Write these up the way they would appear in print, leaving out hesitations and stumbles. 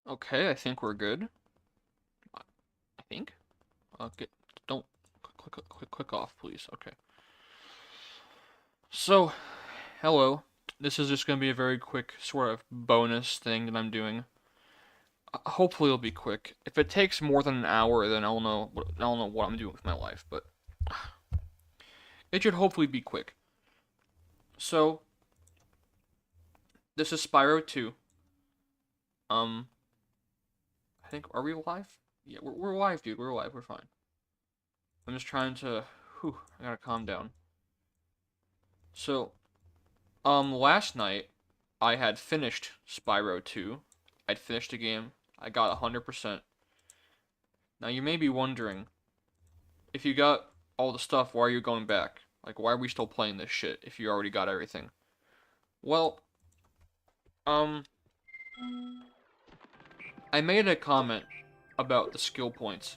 Okay, I think we're good. I think. Get don't click off, please. Okay. So, hello. This is just gonna be a very quick sort of bonus thing that I'm doing. Hopefully it'll be quick. If it takes more than an hour, then I'll know what I'm doing with my life. But it should hopefully be quick. So, this is Spyro 2. Um, I think are we live? Yeah, we're live, dude. We're live. We're fine. I'm just trying to. Whew, I gotta calm down. So, last night I had finished Spyro 2. I'd finished the game. I got 100%. Now you may be wondering, if you got all the stuff, why are you going back? Like, why are we still playing this shit if you already got everything? Well, um, I made a comment about the skill points.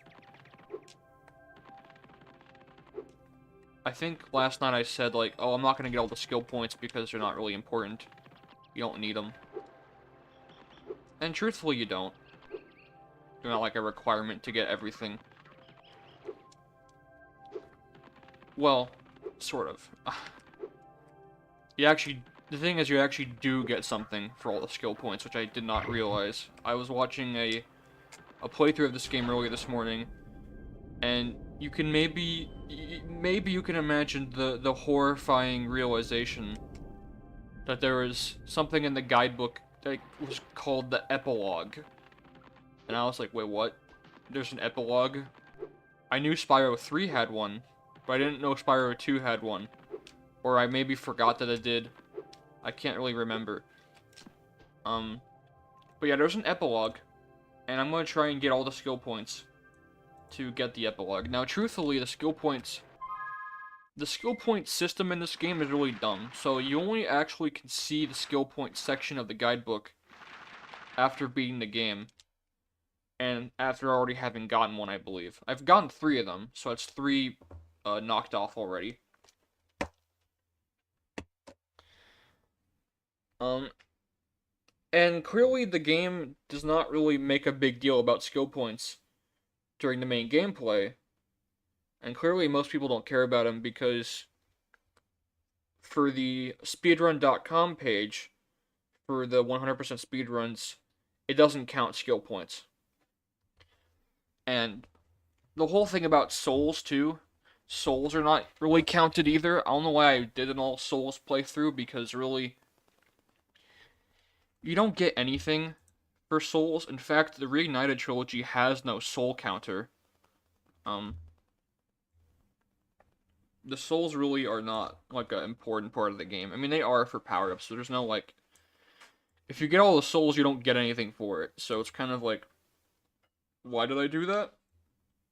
I think last night I said, like, oh, I'm not gonna get all the skill points because they're not really important. You don't need them. And truthfully, you don't. They're not like a requirement to get everything. Well, sort of. The thing is, you actually do get something for all the skill points, which I did not realize. I was watching a playthrough of this game earlier this morning, and you can maybe you can imagine the horrifying realization that there was something in the guidebook that was called the epilogue. And I was like, wait, what? There's an epilogue? I knew Spyro 3 had one, but I didn't know Spyro 2 had one. Or I maybe forgot that it did. I can't really remember. Um, but yeah, there's an epilogue, and I'm gonna try and get all the skill points to get the epilogue. Now, truthfully, the skill point system in this game is really dumb. So you only actually can see the skill point section of the guidebook after beating the game, and after already having gotten one, I believe. I've gotten 3 of them, so it's 3 knocked off already. Um, and clearly the game does not really make a big deal about skill points during the main gameplay, and clearly most people don't care about them because for the speedrun.com page, for the 100% speedruns, it doesn't count skill points. And the whole thing about souls, too, souls are not really counted either. I don't know why I did an all souls playthrough, because really, you don't get anything for souls. In fact, the Reignited trilogy has no soul counter. Um, the souls really are not like an important part of the game. I mean, they are for power ups, so there's no like. If you get all the souls, you don't get anything for it. So it's kind of like, why did I do that?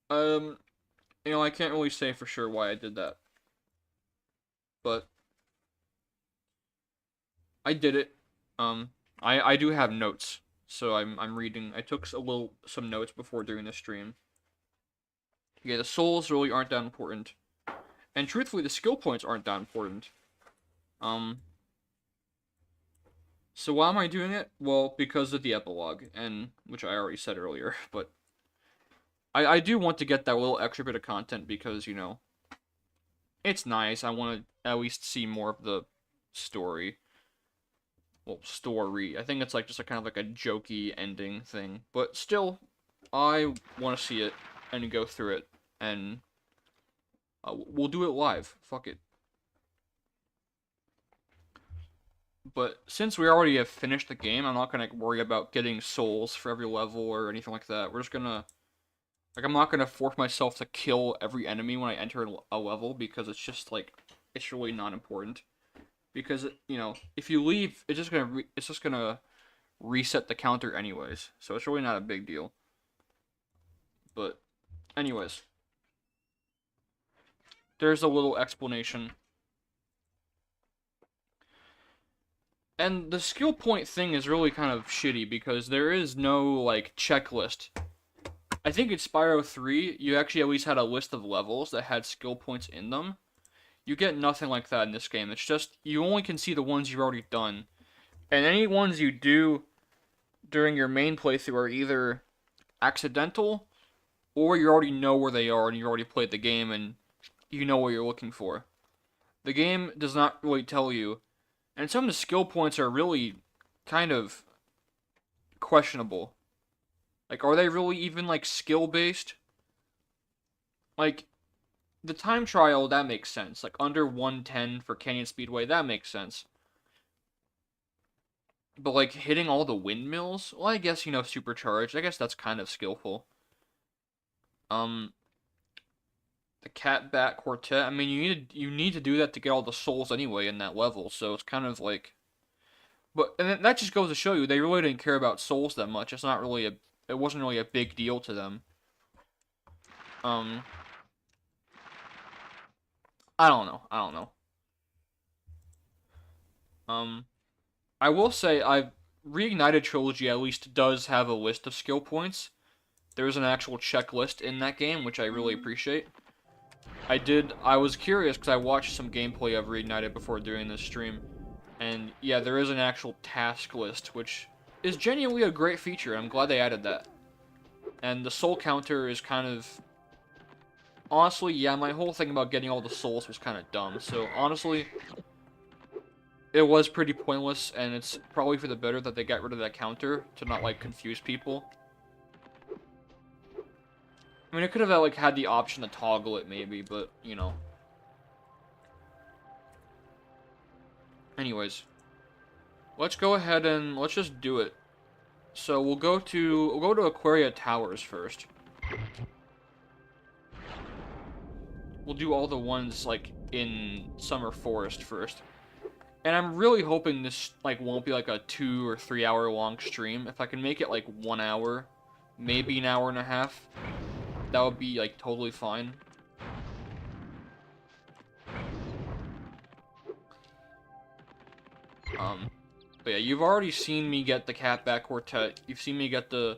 Um, I can't really say for sure why I did that, but I did it. I do have notes, so I'm reading. I took some notes before doing the stream. Yeah, the souls really aren't that important, and truthfully, the skill points aren't that important. Um, so why am I doing it? Well, because of the epilogue, and which I already said earlier, but I do want to get that little extra bit of content because it's nice. I want to at least see more of the story. Well, story. I think it's like just a kind of like a jokey ending thing, but still, I want to see it and go through it, and we'll do it live. Fuck it. But since we already have finished the game, I'm not gonna worry about getting souls for every level or anything like that. We're just gonna I'm not gonna force myself to kill every enemy when I enter a level because it's just like it's really not important. Because if you leave, it's just gonna reset the counter anyways. So it's really not a big deal. But anyways, there's a little explanation. And the skill point thing is really kind of shitty because there is no like checklist. I think in Spyro 3, you actually at least had a list of levels that had skill points in them. You get nothing like that in this game. It's just you only can see the ones you've already done. And any ones you do during your main playthrough are either accidental, or you already know where they are and you already played the game and you know what you're looking for. The game does not really tell you, and some of the skill points are really kind of questionable. Like, are they really even, like, skill-based? Like, the time trial, that makes sense. Like, under 110 for Canyon Speedway, that makes sense. But, like, hitting all the windmills? Well, I guess, supercharged. I guess that's kind of skillful. Um, the Cat Bat Quartet. I mean, you need to do that to get all the souls anyway in that level, so it's kind of like... But, and that just goes to show you, they really didn't care about souls that much. It wasn't really a big deal to them. I don't know. I will say, Reignited Trilogy at least does have a list of skill points. There's an actual checklist in that game, which I really appreciate. I was curious because I watched some gameplay of Reignited before doing this stream. And yeah, there is an actual task list, which is genuinely a great feature. I'm glad they added that. And the soul counter is kind of... Honestly, yeah, my whole thing about getting all the souls was kind of dumb. So, honestly, it was pretty pointless, and it's probably for the better that they got rid of that counter to not, like, confuse people. I mean, it could have, like, had the option to toggle it, maybe, but, Anyways. Let's go ahead and let's just do it. So, we'll go to Aquaria Towers first. We'll do all the ones, like, in Summer Forest first. And I'm really hoping this, like, won't be, like, a 2 or 3 hour long stream. If I can make it, like, 1 hour, maybe an hour and a half, that would be, like, totally fine. But yeah, you've already seen me get the Catback Quartet. You've seen me get the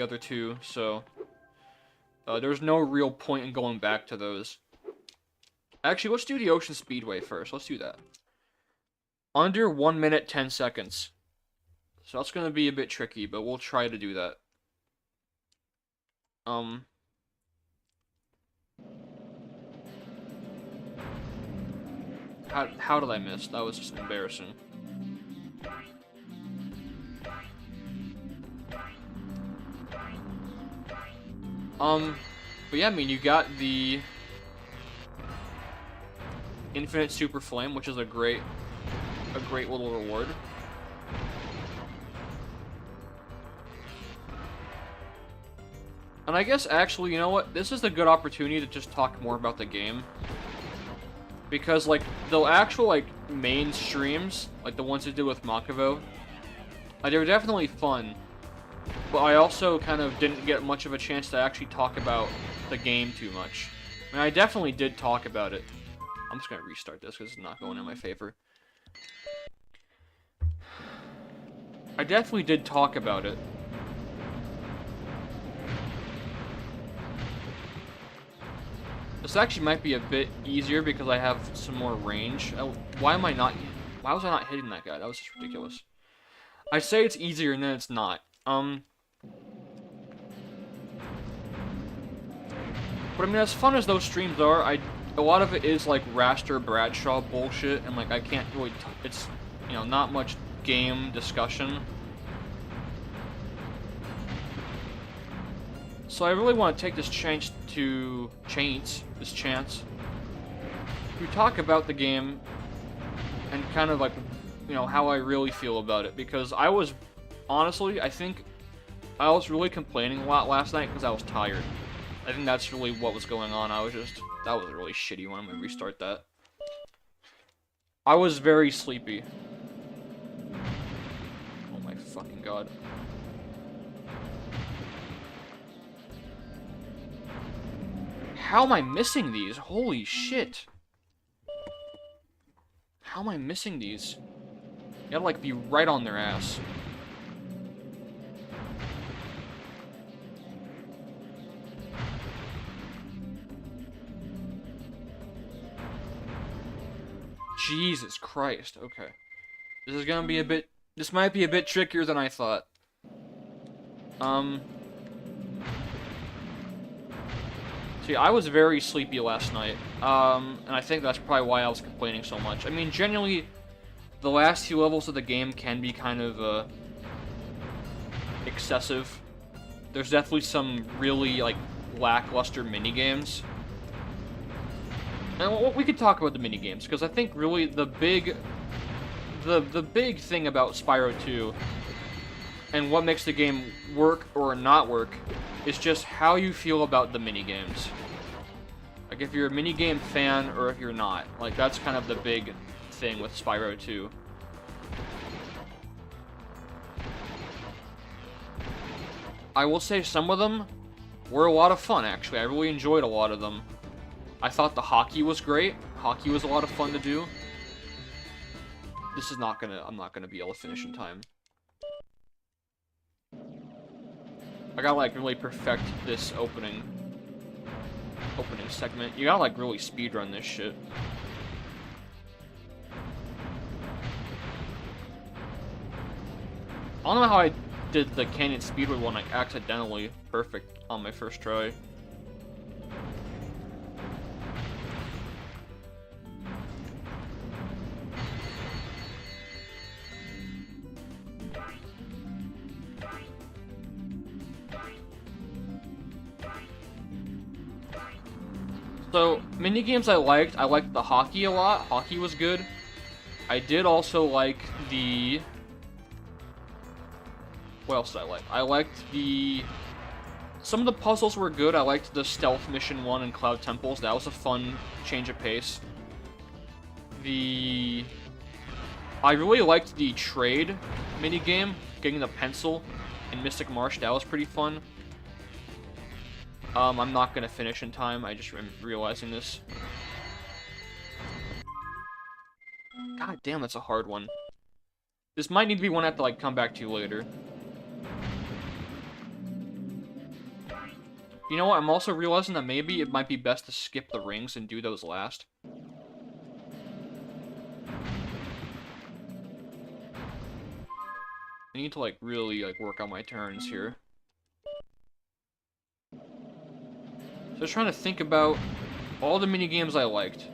other two, so... there's no real point in going back to those. Actually, let's do the Ocean Speedway first. Let's do that. Under 1 minute, 10 seconds. So that's going to be a bit tricky, but we'll try to do that. How did I miss? That was just embarrassing. But yeah, I mean, you got the Infinite Super Flame, which is a great little reward. And I guess, actually, you know what? This is a good opportunity to just talk more about the game. Because, like, the actual, like, main streams, like the ones I did with Makivo, they were definitely fun. But I also kind of didn't get much of a chance to actually talk about the game too much. I mean, I definitely did talk about it. I'm just going to restart this because it's not going in my favor. I definitely did talk about it. This actually might be a bit easier because I have some more range. Why was I not hitting that guy? That was just ridiculous. I say it's easier and then it's not. But I mean, as fun as those streams are, a lot of it is like Raster Bradshaw bullshit, and like I can't really, it's, not much game discussion. So I really want to take this chance to talk about the game and kind of like, how I really feel about it, because honestly, I think I was really complaining a lot last night because I was tired. I think that's really what was going on. That was a really shitty one. I'm gonna restart that. I was very sleepy. Oh my fucking god. How am I missing these? Holy shit. How am I missing these? You gotta, like, be right on their ass. Jesus Christ, okay. This might be a bit trickier than I thought. See, I was very sleepy last night, and I think that's probably why I was complaining so much. I mean, generally, the last few levels of the game can be kind of, excessive. There's definitely some really, like, lackluster minigames. And we could talk about the minigames, because I think really the big thing about Spyro 2, and what makes the game work or not work, is just how you feel about the minigames. Like, if you're a minigame fan, or if you're not. Like, that's kind of the big thing with Spyro 2. I will say some of them were a lot of fun, actually. I really enjoyed a lot of them. I thought the hockey was great. Hockey was a lot of fun to do. This is not gonna... I'm not gonna be able to finish in time. I gotta, like, really perfect this opening segment. You gotta, like, really speedrun this shit. I don't know how I did the Canyon Speedway one, like, accidentally perfect on my first try. So, minigames I liked the hockey a lot. Hockey was good. I did also like the... What else did I like? I liked the... Some of the puzzles were good. I liked the stealth mission one in Cloud Temples. That was a fun change of pace. I really liked the trade minigame, getting the pencil in Mystic Marsh. That was pretty fun. I'm not gonna finish in time. I just am realizing this. God damn, that's a hard one. This might need to be one I have to, like, come back to later. You know what? I'm also realizing that maybe it might be best to skip the rings and do those last. I need to, like, really, like, work on my turns here. So I was trying to think about all the minigames I liked.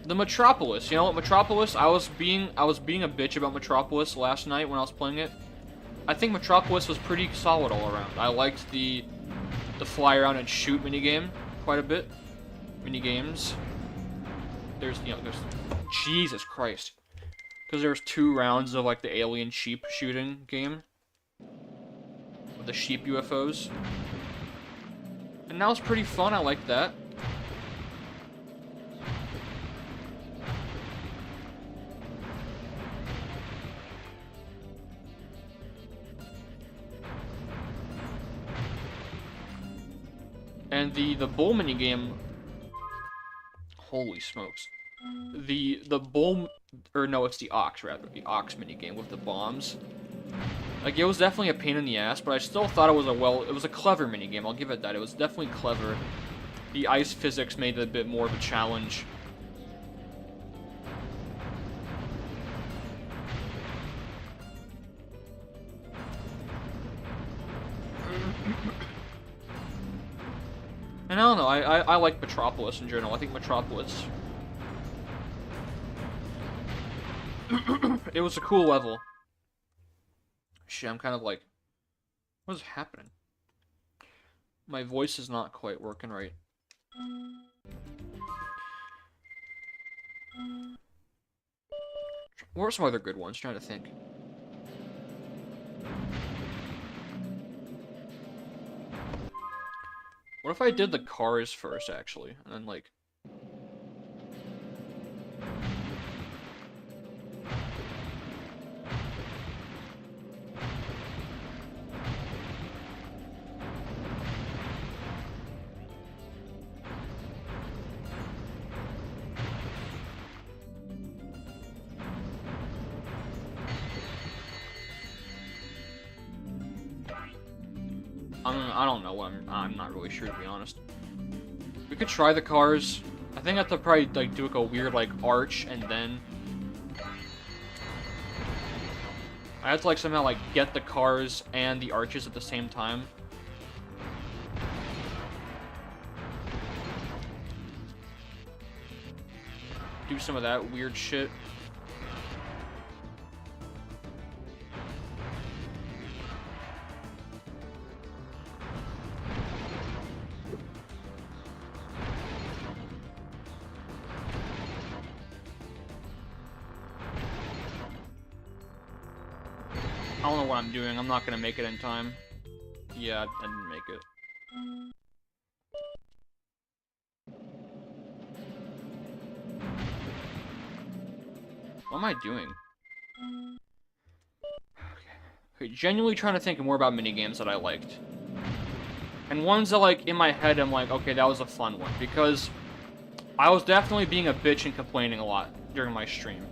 The Metropolis. You know what, Metropolis? I was being a bitch about Metropolis last night when I was playing it. I think Metropolis was pretty solid all around. I liked the fly around and shoot minigame quite a bit. Minigames. There's Jesus Christ. Because there's 2 rounds of, like, the alien sheep shooting game. With the sheep UFOs. And that was pretty fun, I liked that. And the bull minigame... Holy smokes. The bull... Or no, it's the ox, rather. The ox minigame with the bombs. Like, it was definitely a pain in the ass, but I still thought it was a clever minigame. I'll give it that. It was definitely clever. The ice physics made it a bit more of a challenge. And I don't know, I like Metropolis in general. I think Metropolis... It was a cool level. Shit, I'm kind of like... What is happening? My voice is not quite working right. What are some other good ones? Trying to think. What if I did the cars first, actually? And then, like... I don't know. I'm not really sure, to be honest. We could try the cars. I think I have to probably, like, do, like, a weird, like, arch, and then... I had to like somehow like get the cars and the arches at the same time. Do some of that weird shit. I don't know what I'm doing. I'm not gonna make it in time. Yeah, I didn't make it. What am I doing? Okay, genuinely trying to think more about minigames that I liked. And ones that, like, in my head, I'm like, okay, that was a fun one. Because I was definitely being a bitch and complaining a lot during my stream.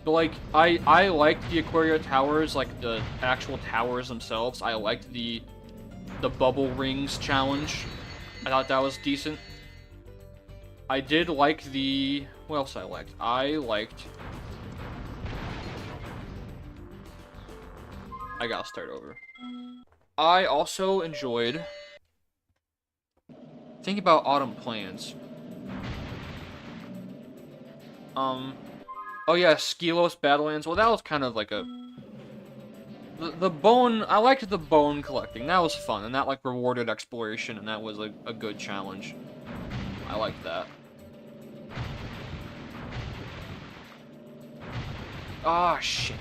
But, like, I liked the Aquaria Towers, like, the actual towers themselves. I liked the Bubble Rings challenge. I thought that was decent. I did like the... What else I liked? I gotta start over. I also enjoyed... Think about Autumn Plans. Oh yeah, Skelos Battlelands. Well, that was kind of like a... The bone... I liked the bone collecting. That was fun, and that, like, rewarded exploration, and that was a good challenge. I liked that. Ah, shit.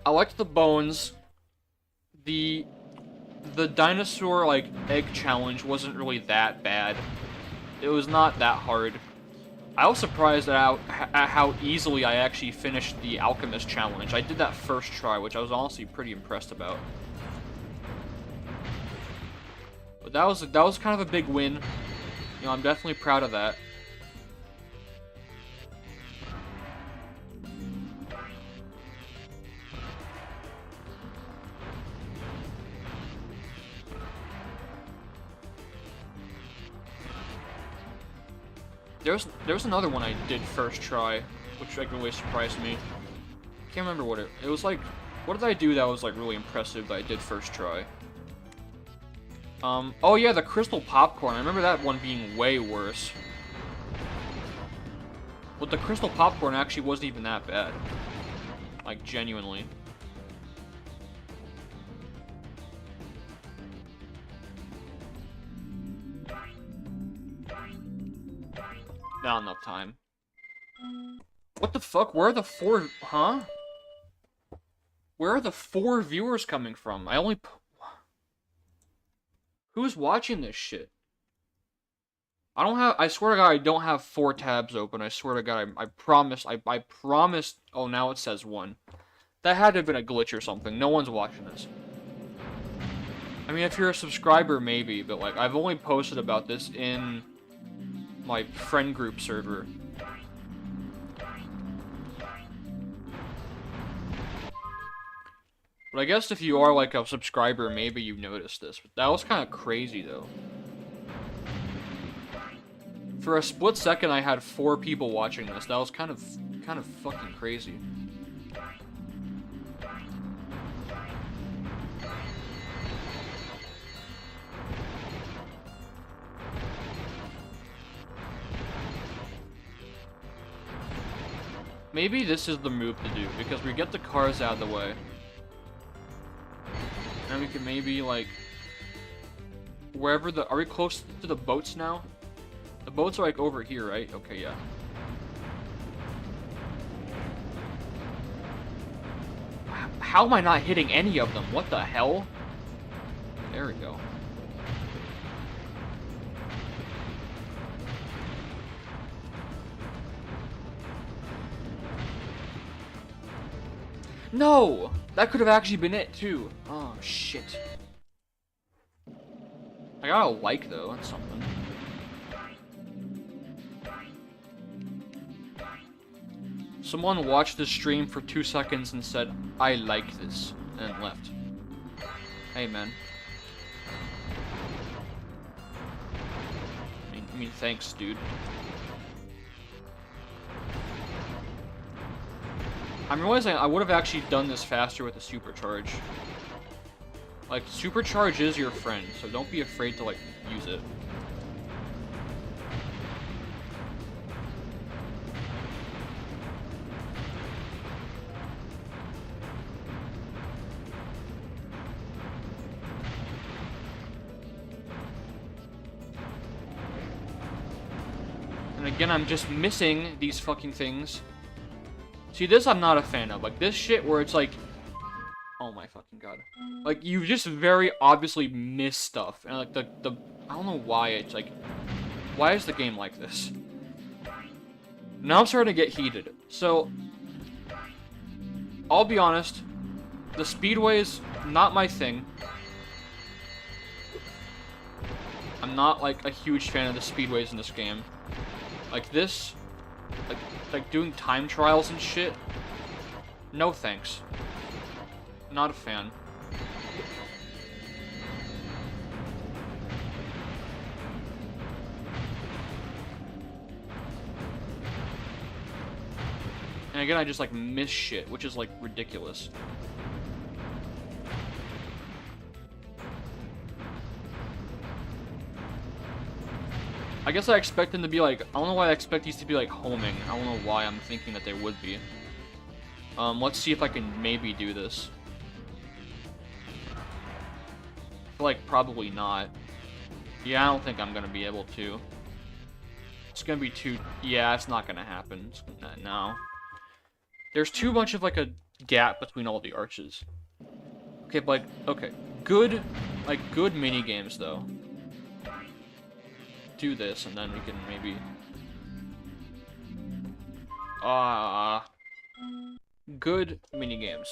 I liked the bones. The dinosaur, like, egg challenge wasn't really that bad. It was not that hard. I was surprised at how easily I actually finished the Alchemist challenge. I did that first try, which I was honestly pretty impressed about. But that was kind of a big win. You know, I'm definitely proud of that. There's another one I did first try, which like really surprised me. Can't remember what it was like. What did I do that was like really impressive that I did first try? Oh yeah, the crystal popcorn. I remember that one being way worse. But the crystal popcorn actually wasn't even that bad. Like, genuinely. Not enough time. What the fuck? Where are the 4... Huh? Where are the 4 viewers coming from? I only... Who's watching this shit? I don't have... I swear to God, I don't have 4 tabs open. I swear to God, I promise... I promised... Oh, now it says 1. That had to have been a glitch or something. No one's watching this. I mean, if you're a subscriber, maybe. But, like, I've only posted about this in... my friend group server. But I guess if you are like a subscriber, maybe you've noticed this. But that was kind of crazy though. For a split second I had 4 people watching this. That was kind of fucking crazy. Maybe this is the move to do, because we get the cars out of the way. And we can maybe, like... Wherever the... Are we close to the boats now? The boats are, like, over here, right? Okay, yeah. How am I not hitting any of them? What the hell? There we go. No! That could have actually been it, too. Oh, shit. I got a like, though. That's something. Someone watched the stream for 2 seconds and said, I like this, and left. Hey, man. I mean, thanks, dude. I'm realizing I would have actually done this faster with the supercharge. Like, supercharge is your friend, so don't be afraid to, like, use it. And again, I'm just missing these fucking things. See, this I'm not a fan of. Like, this shit where it's like... Oh my fucking god. Like, you just very obviously miss stuff. And, like, the I don't know why it's, like... Why is the game like this? Now I'm starting to get heated. So... I'll be honest. The speedway's not my thing. I'm not, like, a huge fan of the speedways in this game. Like, this... Like doing time trials and shit. No thanks. Not a fan. And again, I just like miss shit, which is like ridiculous. I guess I expect them to be like, I don't know why I expect these to be like homing. I don't know why I'm thinking that they would be. Let's see if I can maybe do this. I feel like probably not. Yeah, I don't think I'm gonna be able to. It's gonna be too, yeah, it's not gonna happen. No. There's too much of like a gap between all the arches. Okay, but like, okay. Good mini games though. Do this and then we can maybe good mini games.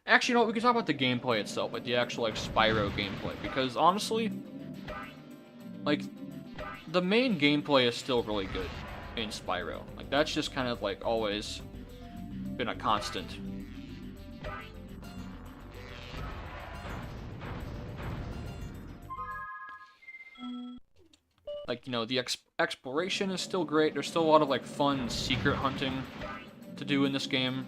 Actually, you know what, we can talk about the gameplay itself, like the actual like Spyro gameplay, because honestly, like the main gameplay is still really good in Spyro. Like that's just kind of like always been a constant. Like, you know, the exploration is still great. There's still a lot of, like, fun secret hunting to do in this game.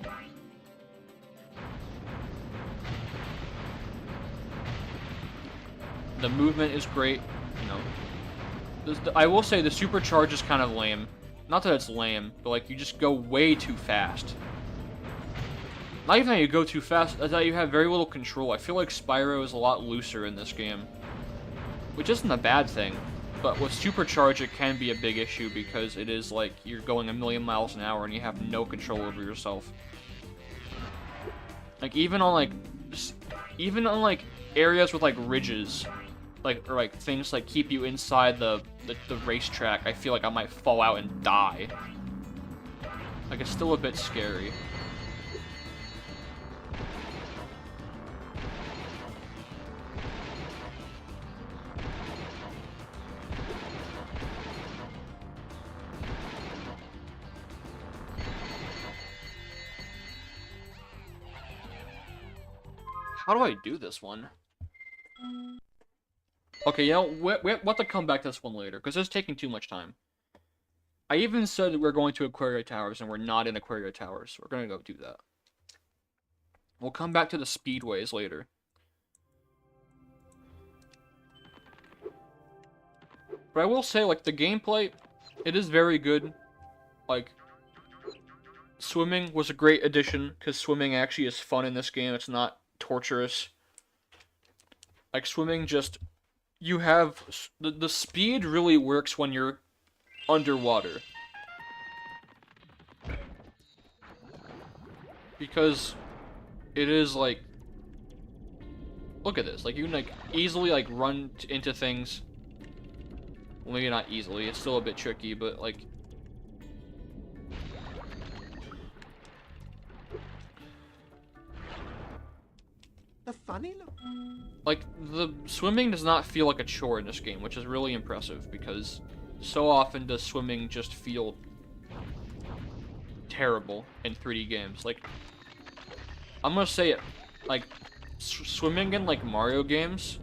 The movement is great, you know. I will say the supercharge is kind of lame. Not that it's lame, but, like, you just go way too fast. Not even that you go too fast, it's that you have very little control. I feel like Spyro is a lot looser in this game. Which isn't a bad thing. But with supercharge, it can be a big issue because it is like you're going a million miles an hour and you have no control over yourself. Like even on like areas with like ridges, like or like things like keep you inside the racetrack, I feel like I might fall out and die. Like it's still a bit scary. How do I do this one? Okay, you know, we have to come back to this one later, because it's taking too much time. I even said that we're going to Aquaria Towers, and we're not in Aquaria Towers. We're gonna go do that. We'll come back to the speedways later. But I will say, like, the gameplay, it is very good. Like, swimming was a great addition, because swimming actually is fun in this game. It's not torturous. Like swimming, just you have the speed really works when you're underwater, because it is like, look at this, like you can like easily like run into things. Well, maybe not easily, it's still a bit tricky, but like funny look. like, the swimming does not feel like a chore in this game, which is really impressive, because so often does swimming just feel terrible in 3D games. Like, I'm gonna say it, like, swimming in, like, Mario games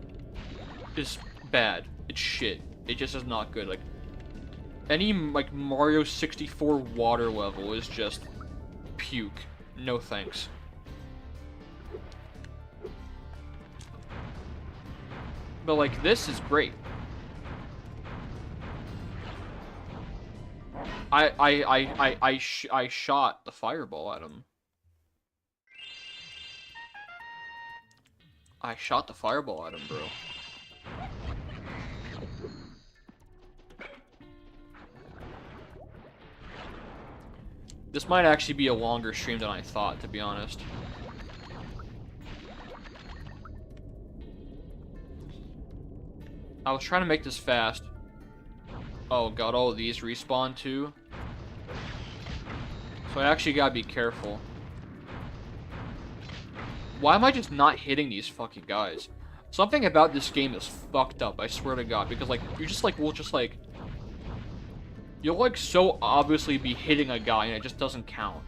is bad. It's shit. It just is not good. Like, Any, like, Mario 64 water level is just puke. No thanks. But, like, this is great. I shot the fireball at him. I shot the fireball at him, bro. This might actually be a longer stream than I thought, to be honest. I was trying to make this fast. Oh god, all of these respawn too. So I actually gotta be careful. Why am I just not hitting these fucking guys? Something about this game is fucked up, I swear to god, because like, you just like, will just like... You'll like so obviously be hitting a guy and it just doesn't count.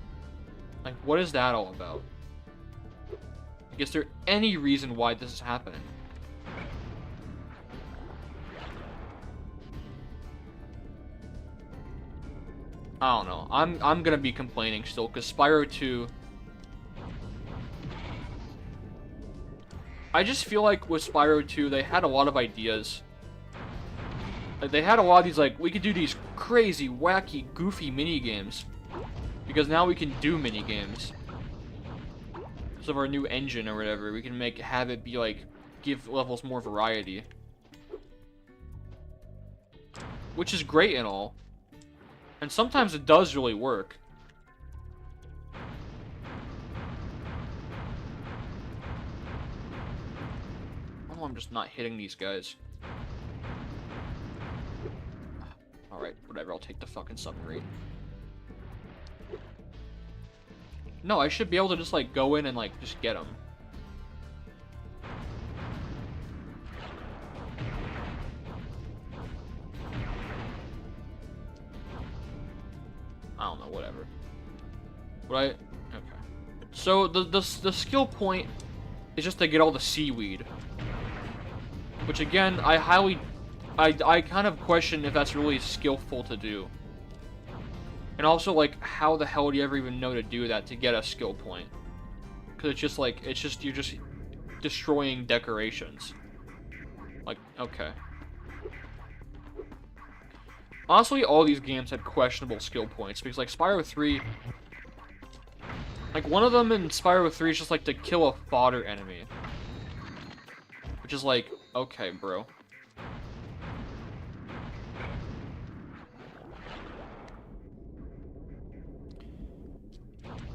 Like, what is that all about? Like, is there any reason why this is happening? I don't know. I'm gonna be complaining still, because Spyro 2... I just feel like with Spyro 2, they had a lot of ideas. Like, they had a lot of these, like, we could do these crazy, wacky, goofy mini-games. Because now we can do mini-games. Because of our new engine or whatever, we can have it be, like, give levels more variety. Which is great and all. And sometimes it does really work. Oh, I'm just not hitting these guys. Alright, whatever, I'll take the fucking submarine. No, I should be able to just, like, go in and, like, just get them. I don't know, whatever. Right? Okay. So, the skill point is just to get all the seaweed. Which, again, I kind of question if that's really skillful to do. And also, like, how the hell do you ever even know to do that to get a skill point? Because it's just, like, you're just destroying decorations. Like, okay. Honestly, all these games had questionable skill points, because, like, Spyro 3... Like, one of them in Spyro 3 is just, like, to kill a fodder enemy. Which is, like, okay, bro.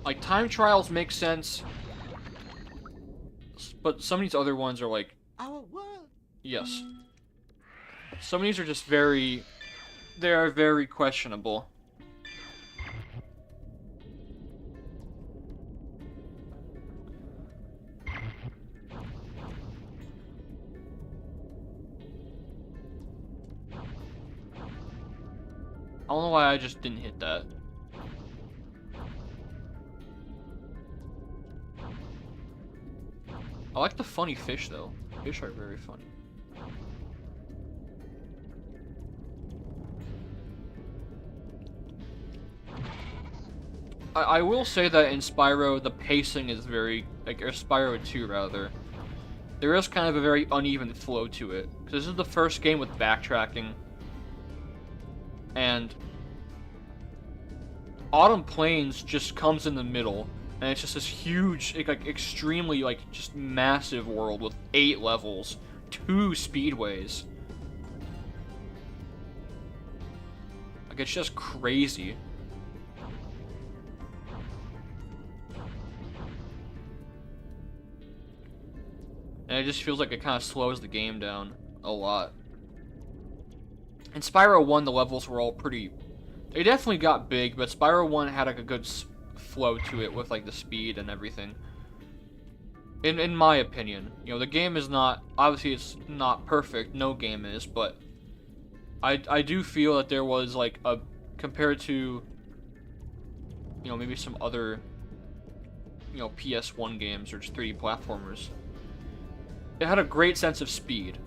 Like, time trials make sense. But some of these other ones are, like... Our world. Yes. Some of these are just very... They are very questionable. I don't know why I just didn't hit that. I like the funny fish, though. Fish are very funny. I will say that in Spyro, the pacing is very... Like, or Spyro 2, rather. There is kind of a very uneven flow to it. Because this is the first game with backtracking. And... Autumn Plains just comes in the middle. And it's just this huge, like, extremely, like, just massive world with 8 levels. 2 speedways. Like, it's just crazy. And it just feels like it kind of slows the game down a lot. In Spyro 1, the levels were all pretty... They definitely got big, but Spyro 1 had like a good flow to it with like the speed and everything. In my opinion. You know, the game is not... Obviously, it's not perfect. No game is, but... I do feel that there was like a... Compared to... You know, maybe some other... You know, PS1 games or just 3D platformers. It had a great sense of speed.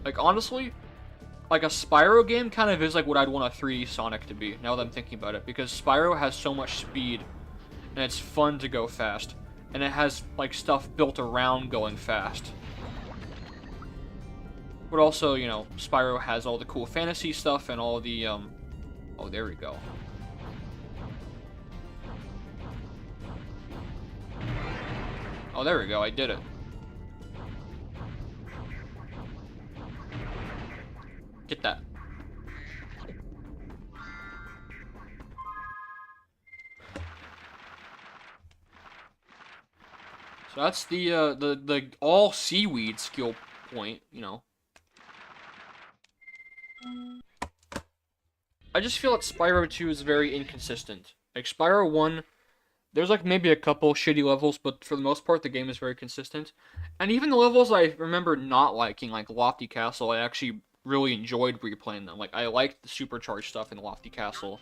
Like, honestly, like a Spyro game kind of is like what I'd want a 3D Sonic to be, now that I'm thinking about it, because Spyro has so much speed, and it's fun to go fast, and it has, like, stuff built around going fast. But also, you know, Spyro has all the cool fantasy stuff and all the, oh, there we go. Oh, there we go, I did it. Get that. So that's the all seaweed skill point, you know. I just feel that Spyro 2 is very inconsistent. Like, Spyro 1, there's like maybe a couple shitty levels, but for the most part, the game is very consistent. And even the levels I remember not liking, like Lofty Castle, I actually really enjoyed replaying them. Like, I liked the supercharged stuff in Lofty Castle.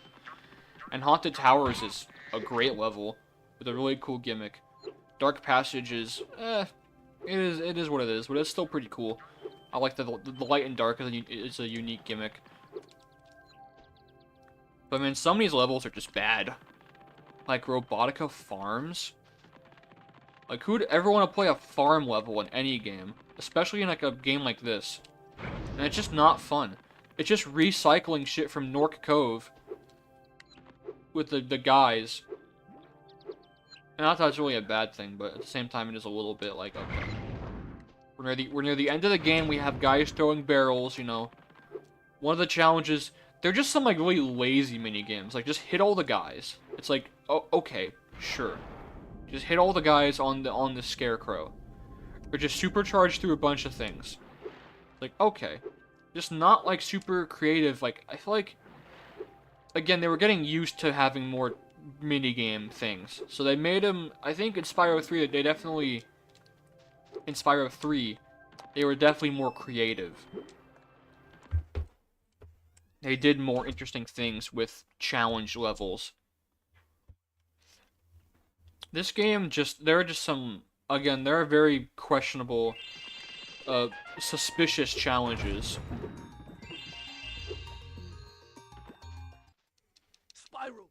And Haunted Towers is a great level, with a really cool gimmick. Dark Passage is, it is what it is, but it's still pretty cool. I like the light and dark is a unique gimmick. But I mean, some of these levels are just bad. Like Robotica Farms. Like, who'd ever want to play a farm level in any game? Especially in like a game like this. And it's just not fun. It's just recycling shit from Nork Cove with the guys. And I thought it's really a bad thing, but at the same time it is a little bit like, okay. We're near the end of the game, we have guys throwing barrels, you know. One of the challenges, they're just some like really lazy mini games. Like, just hit all the guys. It's like, oh, okay, sure. Just hit all the guys on the scarecrow. Or just supercharge through a bunch of things. Like, okay. Just not like super creative. Like, I feel like, again, they were getting used to having more minigame things. So they made them, I think in Spyro 3, they definitely, in Spyro 3, they were definitely more creative. They did more interesting things with challenge levels. This game there are just some, again, there are very questionable, suspicious challenges. Spyro.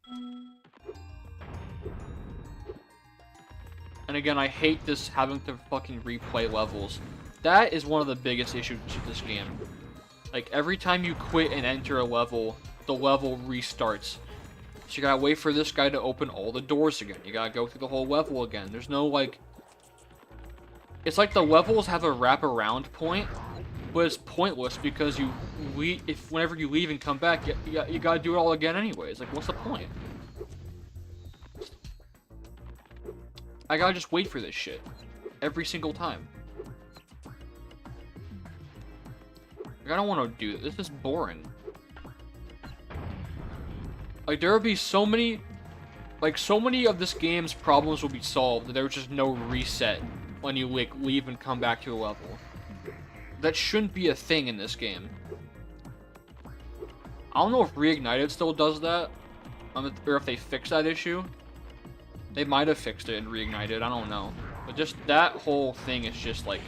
And again, I hate this having to fucking replay levels. That is one of the biggest issues with this game. Like, every time you quit and enter a level, the level restarts. So you gotta wait for this guy to open all the doors again. You gotta go through the whole level again. There's no, like... It's like the levels have a wraparound point, but it's pointless because whenever you leave and come back, you gotta do it all again anyways. Like, what's the point? I gotta just wait for this shit. Every single time. Like, I don't want to do this. This is boring. Like, there would be so many... Like, so many of this game's problems will be solved that there was just no reset when you, like, leave and come back to a level. That shouldn't be a thing in this game. I don't know if Reignited still does that. Or if they fixed that issue. They might have fixed it in Reignited, I don't know. But just that whole thing is just, like...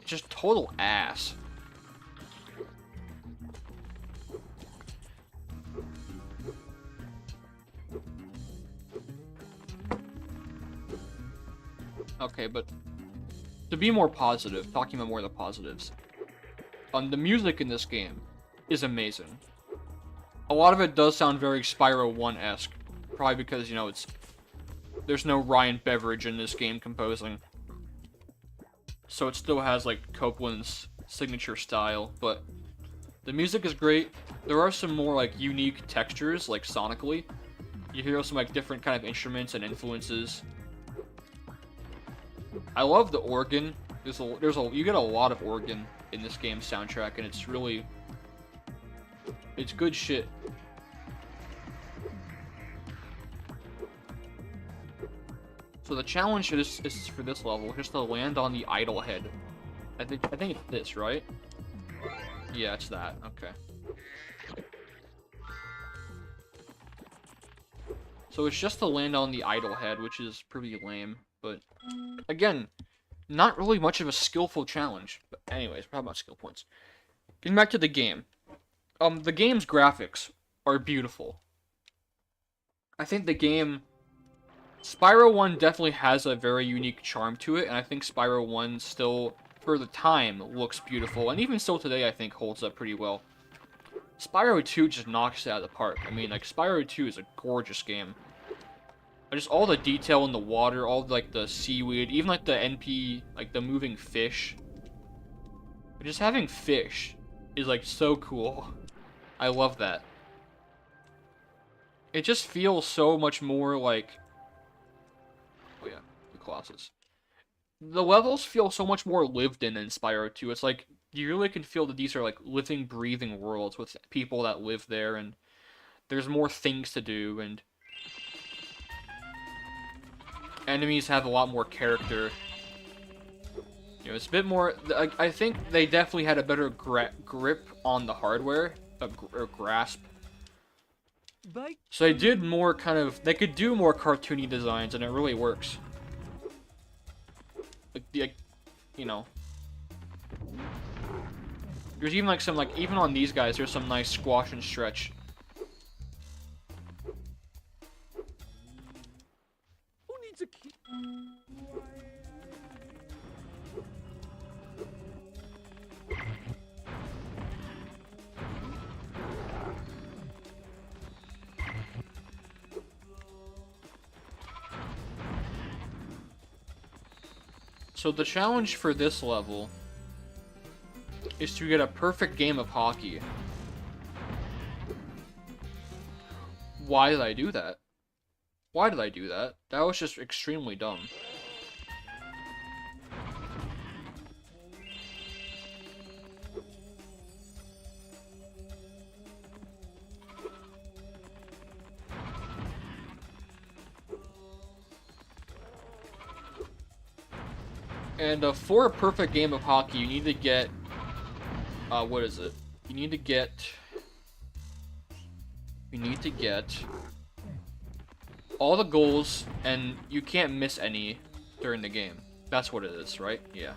It's just total ass. Okay, but to be more positive, talking about more of the positives, the music in this game is amazing. A lot of it does sound very Spyro 1-esque, probably because, you know, there's no Ryan Beveridge in this game composing. So it still has, like, Copeland's signature style, but the music is great. There are some more, like, unique textures, like, sonically. You hear some, like, different kind of instruments and influences. I love the organ. You get a lot of organ in this game's soundtrack, and it's good shit. So the challenge is for this level, just to land on the idol head. I think it's this, right? Yeah, it's that. Okay. So it's just to land on the idol head, which is pretty lame, but again, not really much of a skillful challenge. But anyways, we're talking about skill points. Getting back to the game. The game's graphics are beautiful. I think the game... Spyro 1 definitely has a very unique charm to it, and I think Spyro 1 still, for the time, looks beautiful, and even still today, I think, holds up pretty well. Spyro 2 just knocks it out of the park. I mean, like, Spyro 2 is a gorgeous game. Just all the detail in the water, all, like, the seaweed, even, like, the NP, like, the moving fish. Just having fish is, like, so cool. I love that. It just feels so much more, like... Oh, yeah, the Colossus. The levels feel so much more lived in Spyro 2. It's like, you really can feel that these are, like, living, breathing worlds with people that live there, and there's more things to do, and enemies have a lot more character. You know, it's a bit more... I think they definitely had a better grip on the hardware, or grasp. So they did more kind of... They could do more cartoony designs, and it really works. Like, you know. There's even, like, some, like, even on these guys, there's some nice squash and stretch. Who needs a key? So the challenge for this level is to get a perfect game of hockey. Why did I do that? Why did I do that? That was just extremely dumb. And for a perfect game of hockey, you need to get... what is it? You need to get... all the goals, and you can't miss any during the game. That's what it is, right? Yeah.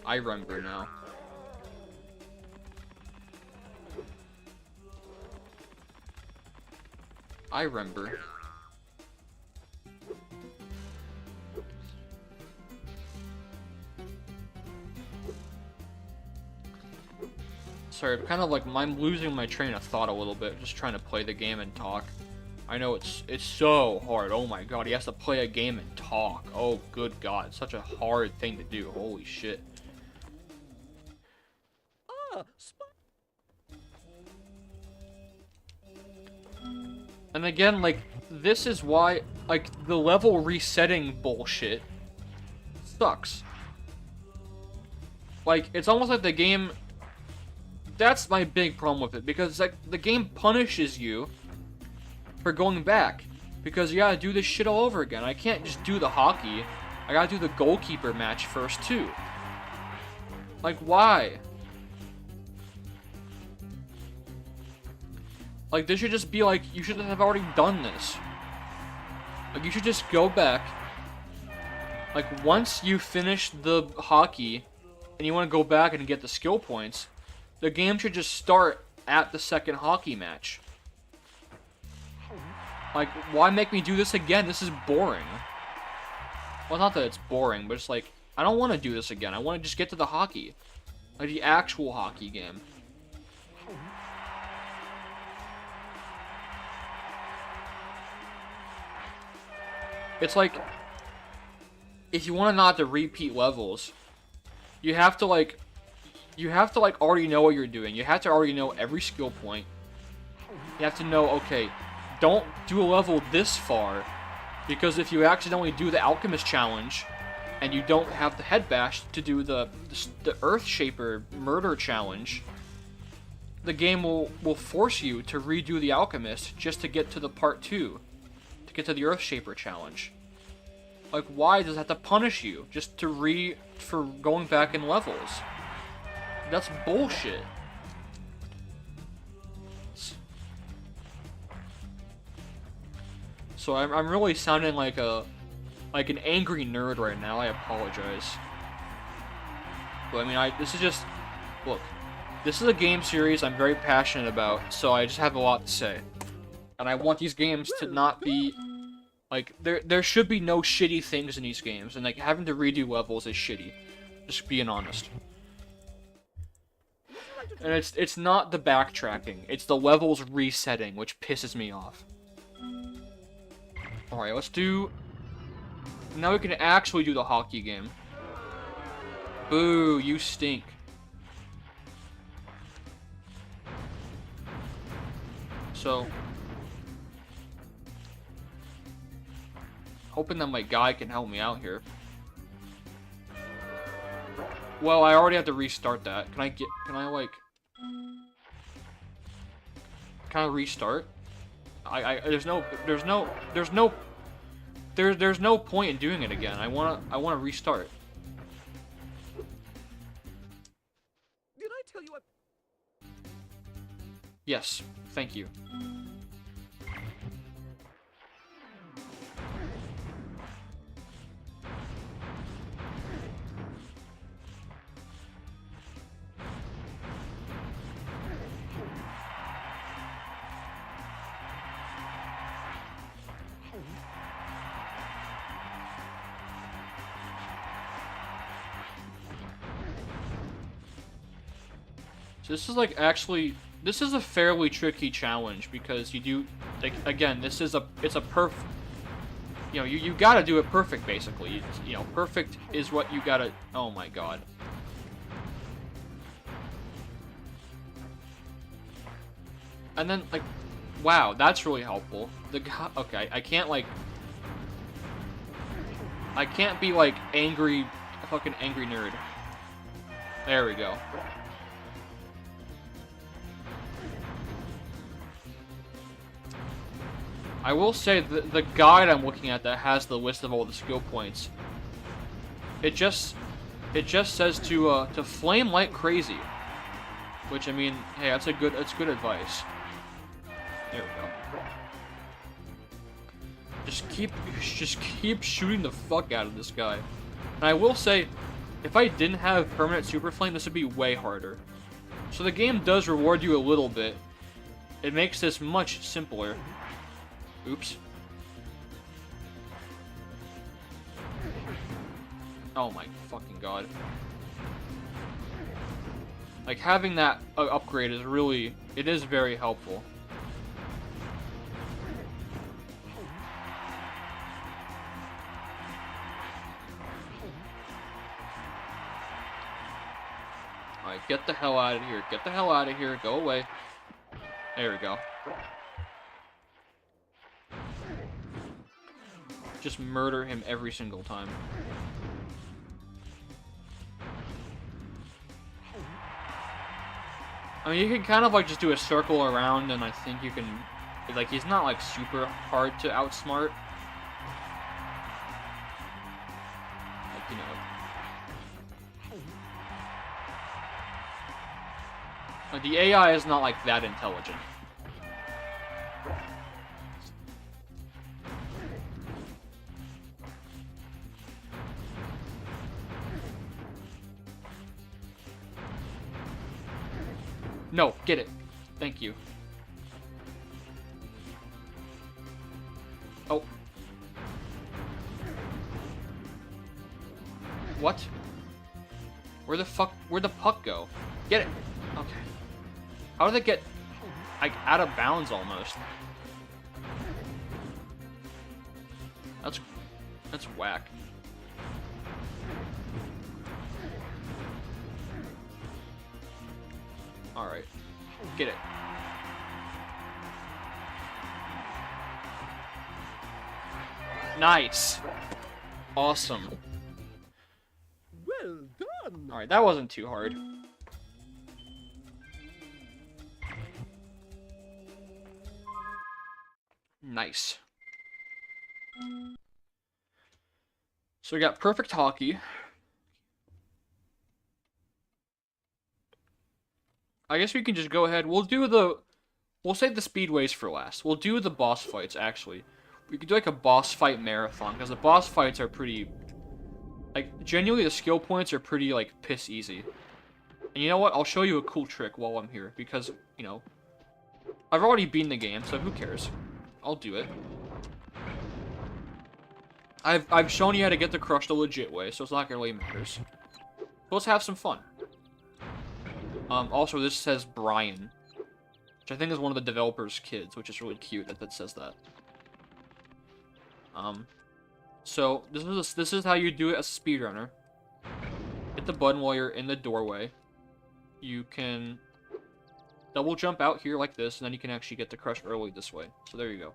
I remember now. I remember. Sorry, I'm kind of like, I'm losing my train of thought a little bit, just trying to play the game and talk. I know it's so hard. Oh my god, he has to play a game and talk. Oh good god, it's such a hard thing to do. Holy shit. And again, like, this is why, like, the level resetting bullshit sucks. Like, it's almost like the game... That's my big problem with it, because, like, the game punishes you for going back. Because you gotta do this shit all over again. I can't just do the hockey. I gotta do the goalkeeper match first, too. Like, why? Like, this should just be like, you should have already done this. Like, you should just go back. Like, once you finish the hockey, and you want to go back and get the skill points, the game should just start at the second hockey match. Like, why make me do this again? This is boring. Well, not that it's boring, but it's like, I don't want to do this again. I want to just get to the hockey. Like, the actual hockey game. It's like, if you want to not to repeat levels, you have to already know what you're doing. You have to already know every skill point. You have to know, okay, don't do a level this far, because if you accidentally do the Alchemist Challenge, and you don't have the head bash to do the Earth Shaper Murder Challenge, the game will force you to redo the Alchemist just to get to the part 2, to get to the Earth Shaper Challenge. Like, why does it have to punish you just for going back in levels? That's bullshit. So I'm really sounding like an angry nerd right now. I apologize. But I mean, this is just, look, this is a game series I'm very passionate about, so I just have a lot to say. And I want these games to not be, like, there should be no shitty things in these games, and like, having to redo levels is shitty. Just being honest. And it's not the backtracking, it's the levels resetting, which pisses me off. Alright, let's do... Now we can actually do the hockey game. Boo, you stink. So... hoping that my guy can help me out here. Well, I already have to restart that. Can I like... Can I restart? There's no point in doing it again. I wanna restart. Did I tell you I... Yes, thank you. So this is like actually, this is a fairly tricky challenge because you do, like, again, it's a perfect, you know, you gotta do it perfect basically. You know, perfect is what you gotta, oh my god. And then, like, wow, that's really helpful. The guy, okay, I can't be like angry, a fucking angry nerd. There we go. I will say the guide I'm looking at that has the list of all the skill points. It just says to flame like crazy, which I mean, hey, that's good advice. There we go. Just keep shooting the fuck out of this guy. And I will say, if I didn't have permanent super flame, this would be way harder. So the game does reward you a little bit. It makes this much simpler. Oops. Oh my fucking god. Like, having that upgrade is really... It is very helpful. Alright, get the hell out of here. Get the hell out of here. Go away. There we go. Just murder him every single time. I mean, you can kind of like just do a circle around, and I think you can, like, he's not like super hard to outsmart. Like, you know. Like, the AI is not like that intelligent. No, get it. Thank you. Oh. What? Where'd the puck go? Get it. Okay. How did it get, like, out of bounds almost? That's whack. Alright. Get it. Nice. Awesome. Well done. Alright, that wasn't too hard. Nice. So we got perfect hockey. I guess we can just go ahead. We'll save the speedways for last. We'll do the boss fights, actually. We could do like a boss fight marathon, because the boss fights are pretty Like, genuinely, the skill points are pretty, like, piss easy. And you know what? I'll show you a cool trick while I'm here, because, you know, I've already beaten the game, so who cares? I'll do it. I've shown you how to get the crush the legit way, so it's not gonna really matters. So let's have some fun. Also, this says Brian, which I think is one of the developer's kids, which is really cute that says that. So this is how you do it as a speedrunner. Hit the button while you're in the doorway. You can double jump out here like this, and then you can actually get the crush early this way. So there you go.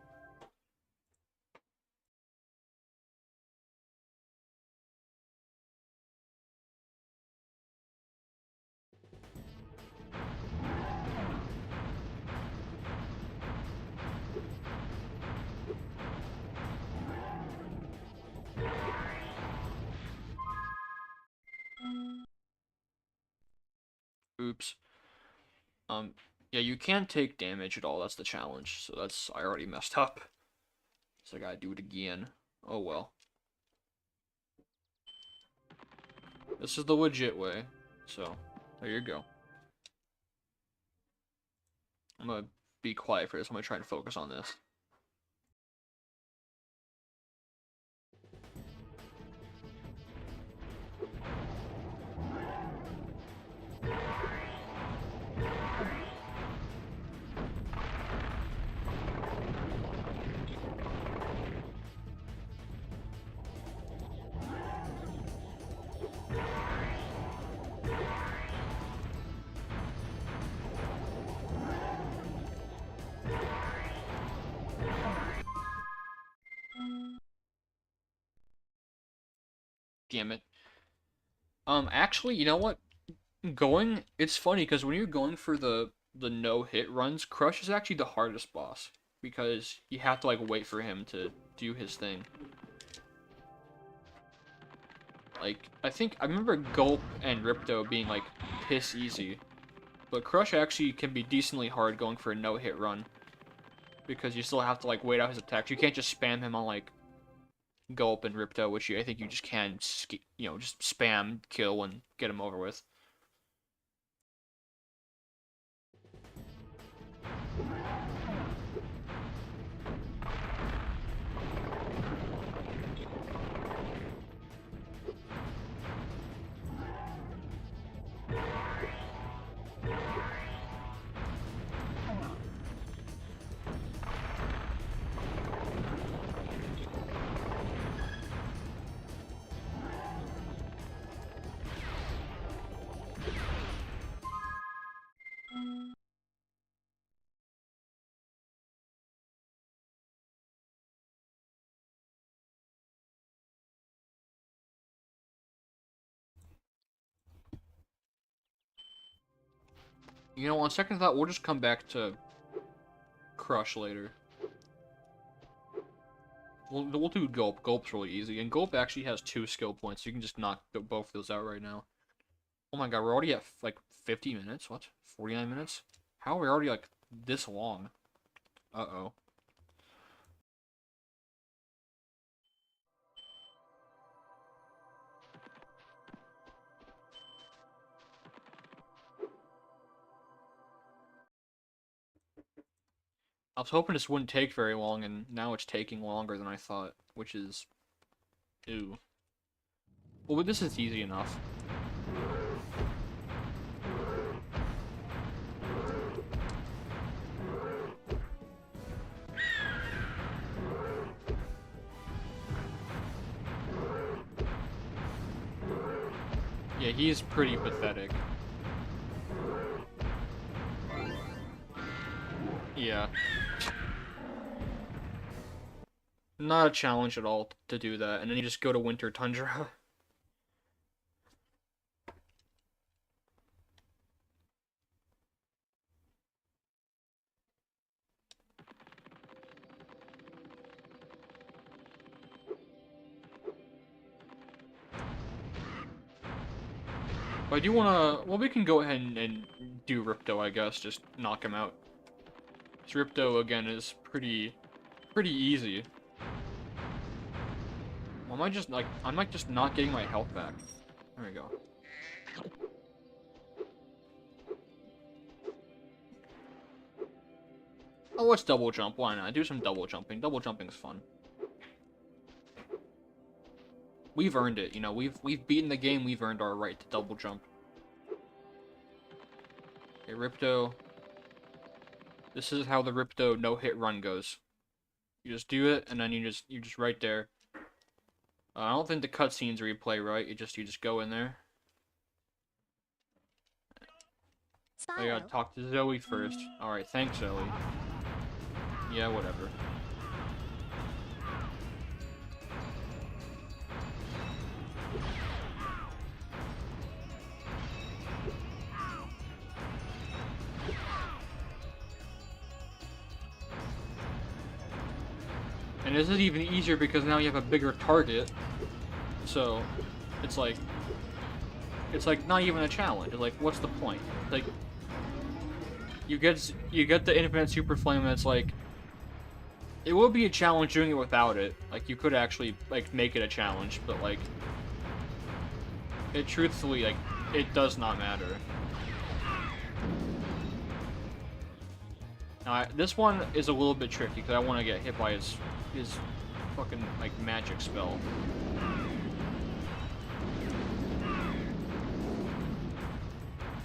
Oops. Yeah, you can't take damage at all. That's the challenge. So I already messed up. So I gotta do it again. Oh well. This is the legit way. So, there you go. I'm gonna be quiet for this. I'm gonna try to focus on this. Damn it. Actually, you know what? It's funny because when you're going for the no-hit runs, Crush is actually the hardest boss because you have to like wait for him to do his thing. Like, I remember Gulp and Ripto being like piss easy, but Crush actually can be decently hard going for a no-hit run because you still have to like wait out his attacks. You can't just spam him on like Gulp and Ripto, which I think you just can, you know, just spam kill and get him over with. You know, on second thought, we'll just come back to Crush later. We'll do Gulp. Gulp's really easy, and Gulp actually has 2 skill points. So you can just knock both of those out right now. Oh my god, we're already at like 50 minutes? What? 49 minutes? How are we already like this long? Uh-oh. I was hoping this wouldn't take very long, and now it's taking longer than I thought, which is... ew. Well, this is easy enough. Yeah, he's pretty pathetic. Yeah. Not a challenge at all to do that, and then you just go to Winter Tundra. But I do wanna... Well, we can go ahead and do Ripto, I guess. Just knock him out. This Ripto, again, is pretty easy. Am I just like I'm like just not getting my health back? There we go. Oh, let's double jump. Why not? Do some double jumping. Double jumping's fun. We've earned it, you know. We've beaten the game. We've earned our right to double jump. Okay, Ripto. This is how the Ripto no-hit run goes. You just do it, and then you're just right there. I don't think the cutscenes replay, right? You just go in there. I gotta Spyro. talk to Zoe first. Alright, thanks, Zoe. Yeah, whatever. And this is even easier because now you have a bigger target. So, it's like not even a challenge. It's like, what's the point? Like, you get the infinite super flame that's like, it would be a challenge doing it without it. Like, you could actually, like, make it a challenge, but, like, it truthfully, like, it does not matter. Now, this one is a little bit tricky, because I want to get hit by his fucking, like, magic spell.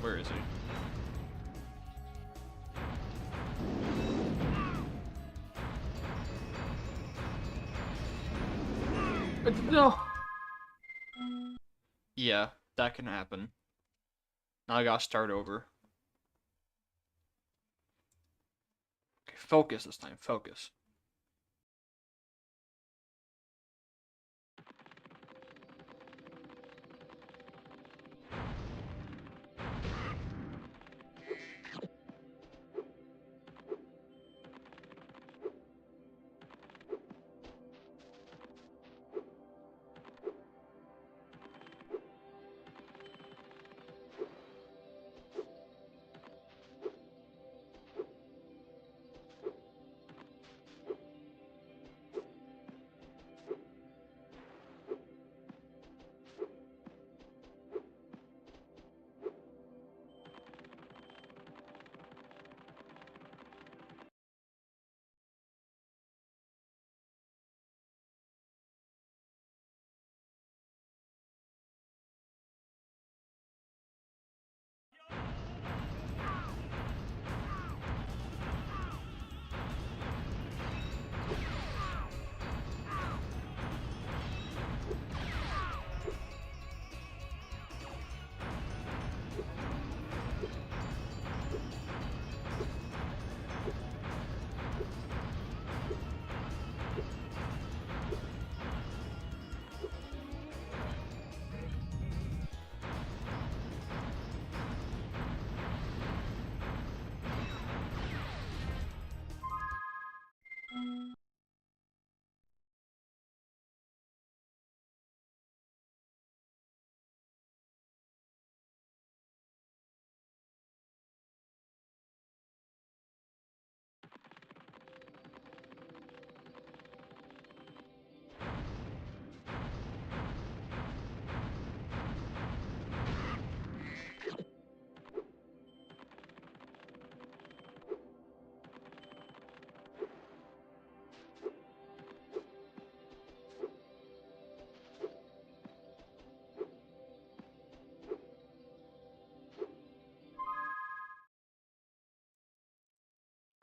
Where is he? No! Yeah, that can happen. Now I gotta start over. Okay, focus this time, focus.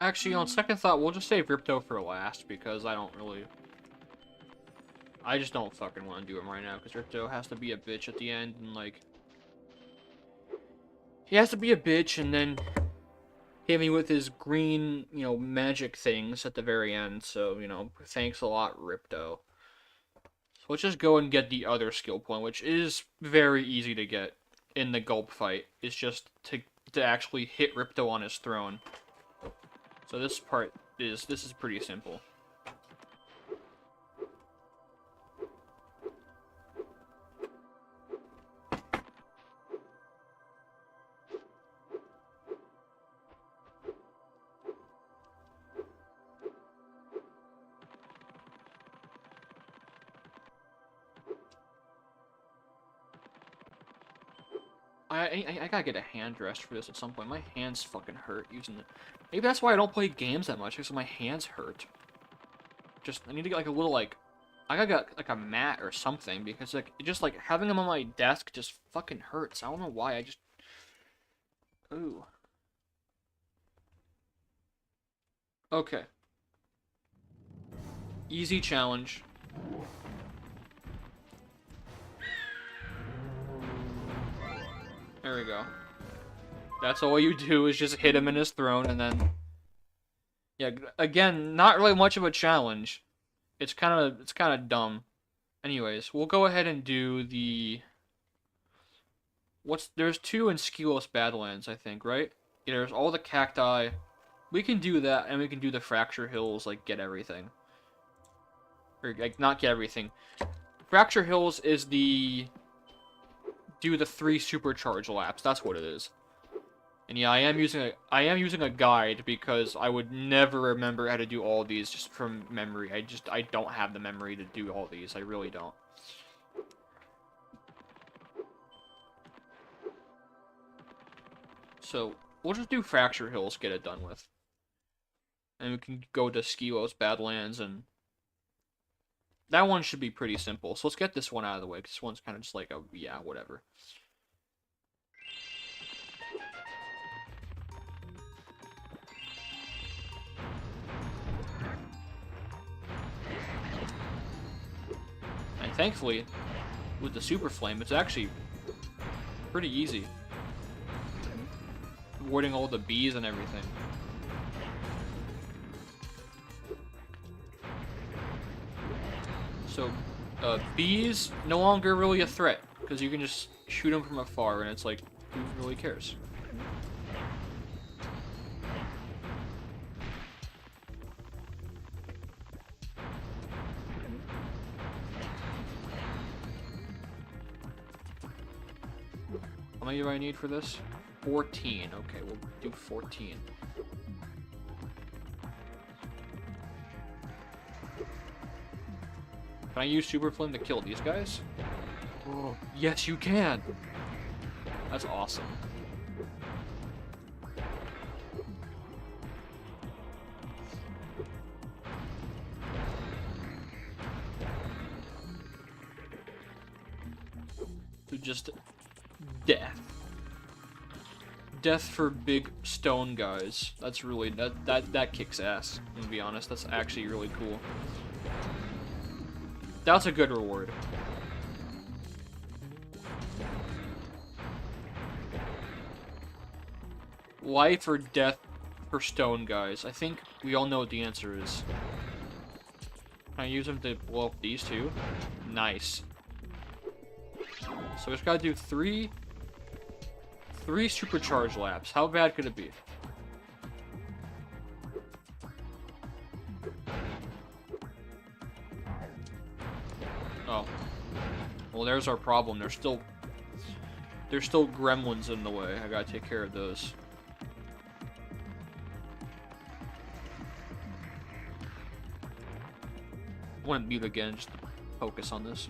Actually, on second thought, we'll just save Ripto for last, because I just don't fucking want to do him right now, because Ripto has to be a bitch at the end, and, like... He has to be a bitch, and then hit me with his green, you know, magic things at the very end, so, you know, thanks a lot, Ripto. So let's just go and get the other skill point, which is very easy to get in the Gulp fight. It's just to actually hit Ripto on his throne. So this is pretty simple. I gotta get a hand rest for this at some point. My hands fucking hurt using it. Maybe that's why I don't play games that much, because my hands hurt. Just, I need to get like a little like, I gotta get like a mat or something, because like, just like having them on my desk just fucking hurts. I don't know why, I just, ooh. Okay. Easy challenge. There we go. That's all you do is just hit him in his throne, and then... Yeah, again, not really much of a challenge. It's kind of dumb. Anyways, we'll go ahead and do the... There's 2 in Skillos Badlands, I think, right? Yeah, there's all the cacti. We can do that, and we can do the Fracture Hills, like, get everything. Or, like, not get everything. Fracture Hills is the... Do the 3 supercharge laps, that's what it is. And yeah, I am using a guide because I would never remember how to do all these just from memory. I don't have the memory to do all these. I really don't. So, we'll just do Fracture Hills, get it done with. And we can go to Skillos Badlands, and that one should be pretty simple. So let's get this one out of the way, because this one's kind of just like a, yeah, whatever. And thankfully, with the Super Flame, it's actually pretty easy. Avoiding all the bees and everything. So, bees, no longer really a threat, because you can just shoot them from afar, and it's like, who really cares? How many do I need for this? 14. Okay, we'll do 14. Can I use Super Flame to kill these guys? Oh, yes, you can! That's awesome. So just death. Death for big stone guys. That's really that kicks ass. I'm gonna be honest. That's actually really cool. That's a good reward. Life or death for stone guys. I think we all know what the answer is. Can I use them to blow up these 2? Nice. So we just gotta do 3 supercharge laps. How bad could it be? Oh. Well, there's our problem. There's still gremlins in the way. I gotta take care of those. I want to mute again just to focus on this.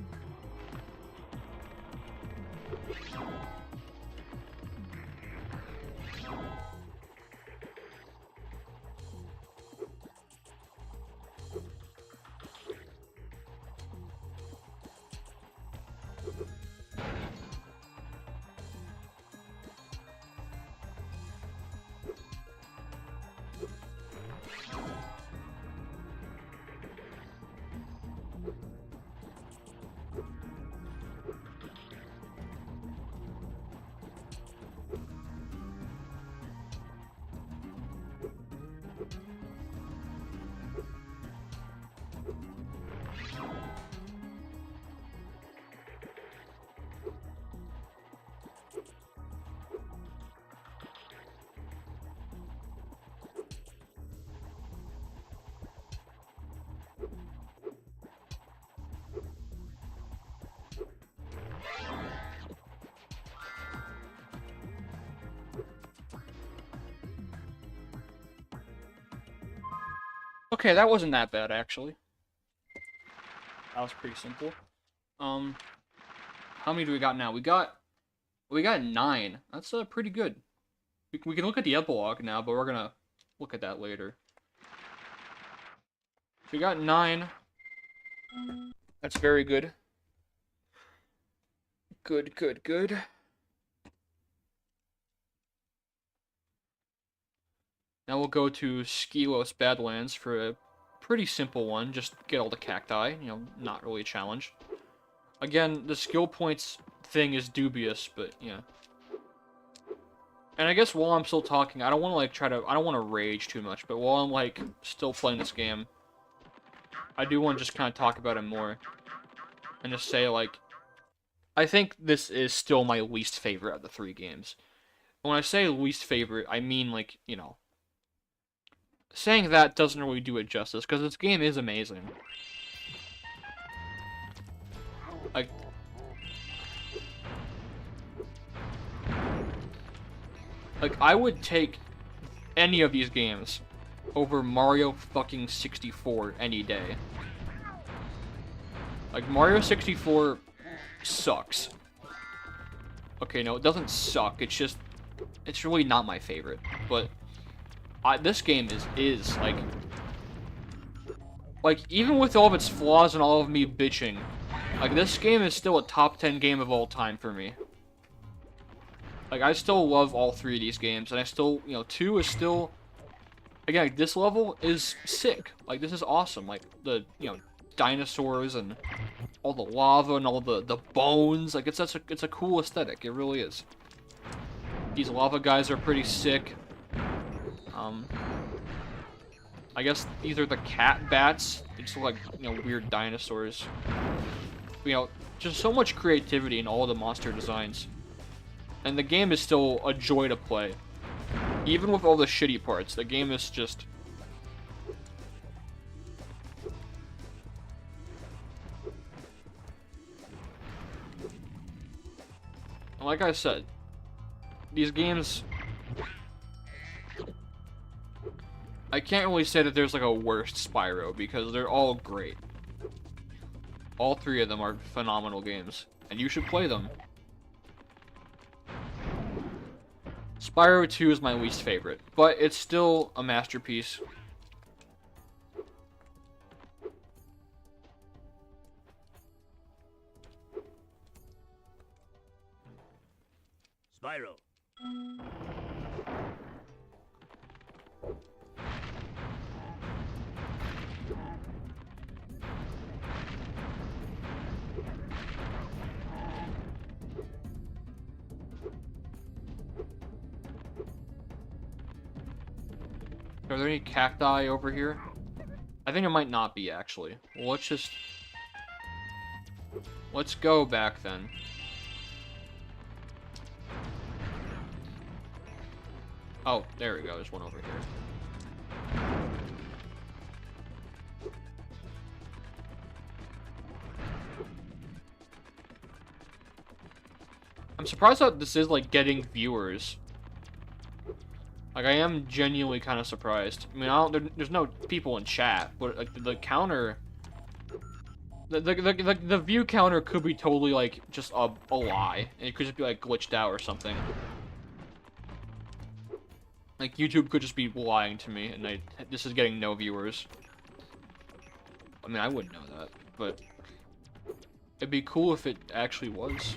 Okay, that wasn't that bad, actually. That was pretty simple. How many do we got now? We got We got 9. That's pretty good. We can look at the epilogue now, but we're gonna look at that later. So we got 9. That's very good. Good, good, good. Now we'll go to Skelos Badlands for a pretty simple one. Just get all the cacti. You know, not really a challenge. Again, the skill points thing is dubious, but yeah. And I guess while I'm still talking, I don't want to like I don't want to rage too much, but while I'm like still playing this game, I do want to just kind of talk about it more. And just say like, I think this is still my least favorite of the 3 games. When I say least favorite, I mean like, you know, saying that doesn't really do it justice, because this game is amazing. Like, I would take any of these games over Mario fucking 64 any day. Like, Mario 64 sucks. Okay, no, it doesn't suck. It's just, it's really not my favorite. But this game is like even with all of its flaws and all of me bitching, like this game is still a top 10 game of all time for me. Like I still love all 3 of these games, and I still, you know, 2 is still, again, like, this level is sick. Like this is awesome. Like the, you know, dinosaurs and all the lava and all the bones. Like it's a cool aesthetic. It really is. These lava guys are pretty sick. I guess these are the cat bats. They just look like, you know, weird dinosaurs. You know, just so much creativity in all the monster designs. And the game is still a joy to play. Even with all the shitty parts, the game is just... Like I said, these games... I can't really say that there's like a worst Spyro, because they're all great. All 3 of them are phenomenal games, and you should play them. Spyro 2 is my least favorite, but it's still a masterpiece. Spyro. Are there any cacti over here? I think it might not be, actually. Well, let's go back then. Oh, there we go. There's one over here. I'm surprised that this is, like, getting viewers. Like, I am genuinely kind of surprised. I mean, there's no people in chat, but like the counter, the view counter could be totally like just a lie, and it could just be like glitched out or something. Like YouTube could just be lying to me, and this is getting no viewers. I mean, I wouldn't know that, but it'd be cool if it actually was.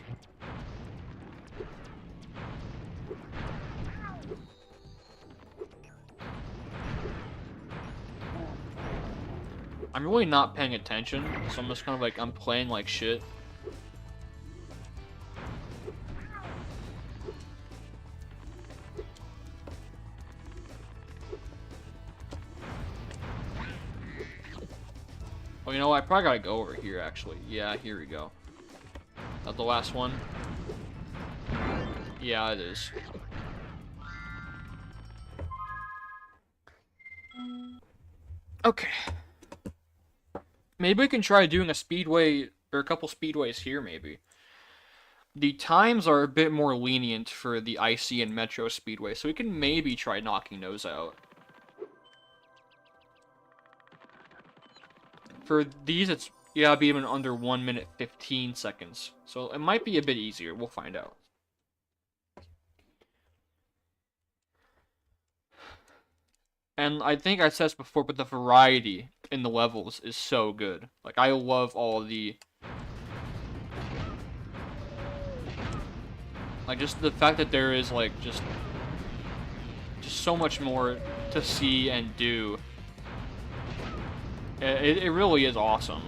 I'm really not paying attention, so I'm just kind of like, I'm playing like shit. Oh, you know what? I probably gotta go over here, actually. Yeah, here we go. That the last one? Yeah, it is. Okay. Maybe we can try doing a speedway, or a couple speedways here, maybe. The times are a bit more lenient for the IC and Metro Speedway, so we can maybe try knocking those out. For these, it's, you gotta beat them in under 1 minute 15 seconds. So it might be a bit easier. We'll find out. And I think I said this before, but the variety in the levels is so good. Like, I love all of the... Like, just the fact that there is, like, just so much more to see and do. It really is awesome.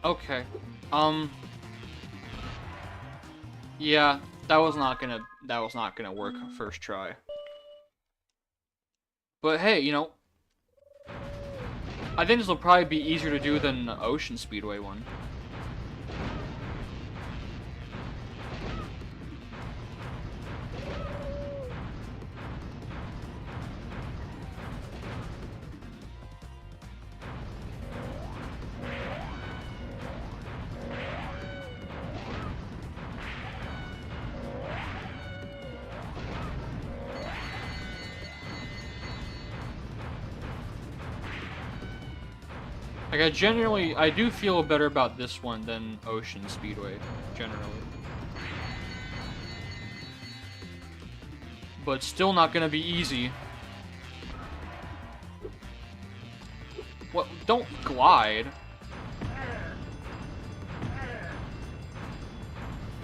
Okay. Yeah, that was not gonna work first try. But hey, you know, I think this will probably be easier to do than the Ocean Speedway one. Like, I do feel better about this one than Ocean Speedway, generally. But still not gonna be easy. What? Don't glide.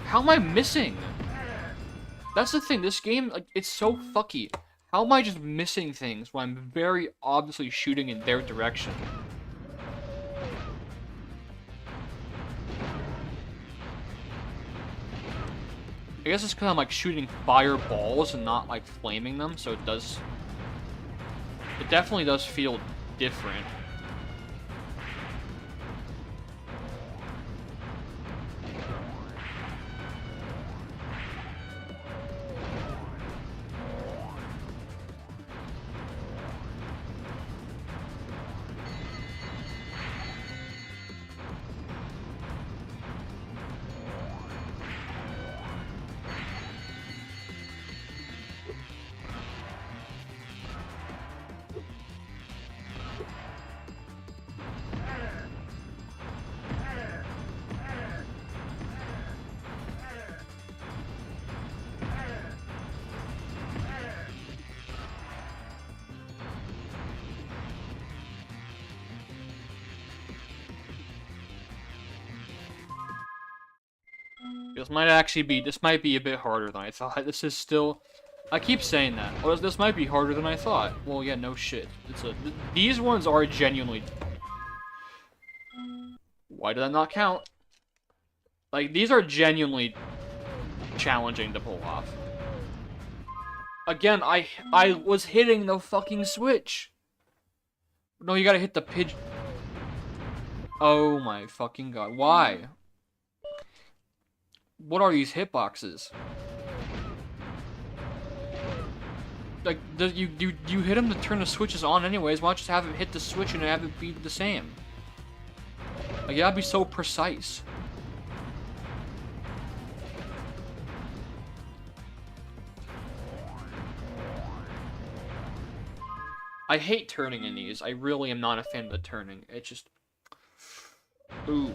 How am I missing? That's the thing, this game, like, it's so fucky. How am I just missing things when I'm very obviously shooting in their direction? I guess it's because I'm, like, shooting fireballs and not, like, flaming them, so it definitely does feel different. This might be a bit harder than I thought. This is still, I keep saying that. Well, this might be harder than I thought. Well, yeah, no shit. These ones are genuinely, why did that not count? Like, these are genuinely challenging to pull off. Again, I was hitting the fucking switch. No, you gotta hit the pigeon. Oh my fucking god. Why? What are these hitboxes? Like, you hit him to turn the switches on anyways. Why not just have him hit the switch and have it be the same? Like, you gotta be so precise. I hate turning in these. I really am not a fan of the turning. It just... Ooh.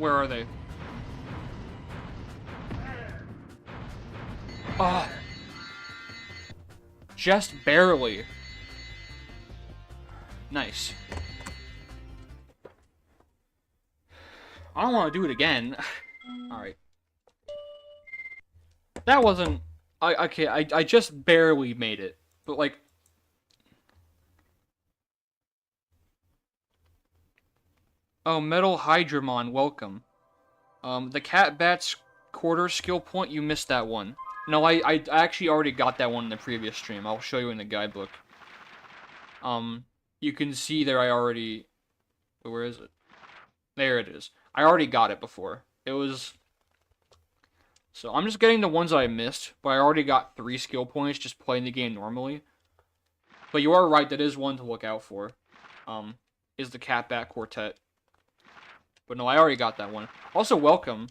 Where are they? Ah. Just barely. Nice. I don't want to do it again. Alright. That wasn't... Okay, I just barely made it. But, like... Oh, Metal Hydramon, welcome. The Cat Bat's quarter skill point, you missed that one. No, I actually already got that one in the previous stream. I'll show you in the guidebook. You can see there I already... Where is it? There it is. I already got it before. It was... So, I'm just getting the ones that I missed, but I already got 3 skill points just playing the game normally. But you are right, that is one to look out for. Is the Cat Bat Quartet. But no, I already got that one. Also, welcome.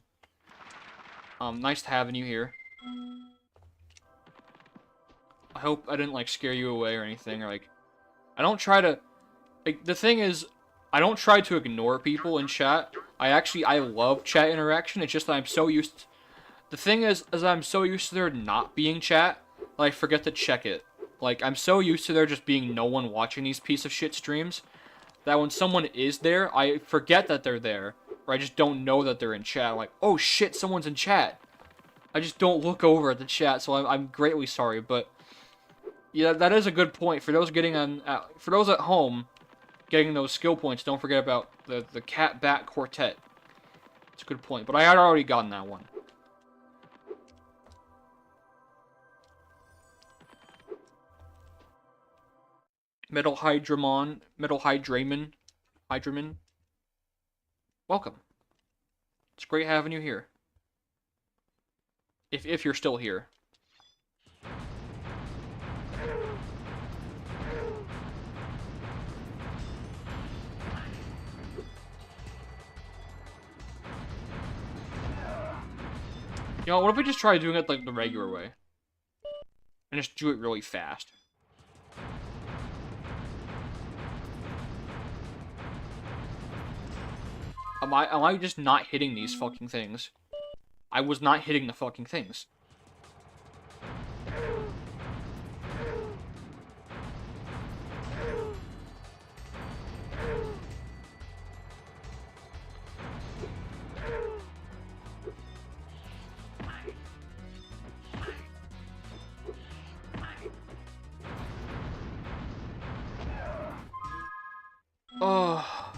Nice having you here. I hope I didn't, like, scare you away or anything, or, like... I don't try to... Like, the thing is, I don't try to ignore people in chat. I love chat interaction, it's just that I'm so used to... The thing is I'm so used to there not being chat, that I forget to check it. Like, I'm so used to there just being no one watching these piece of shit streams, that when someone is there, I forget that they're there. Or I just don't know that they're in chat. Like, oh shit, someone's in chat. I just don't look over at the chat, so I'm greatly sorry, but... Yeah, that is a good point. For those getting on... for those at home, getting those skill points, don't forget about the Cat Bat Quartet. It's a good point, but I had already gotten that one. Metal Hydraman. Welcome. It's great having you here. If you're still here. You know, what if we just try doing it like the regular way? And just do it really fast. Am I just not hitting these fucking things? I was not hitting the fucking things. Oh.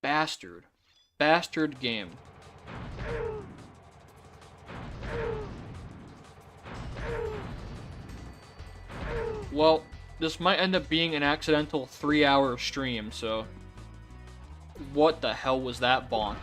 Bastard. Bastard game. Well, this might end up being an accidental 3-hour stream, so... What the hell was that bonk?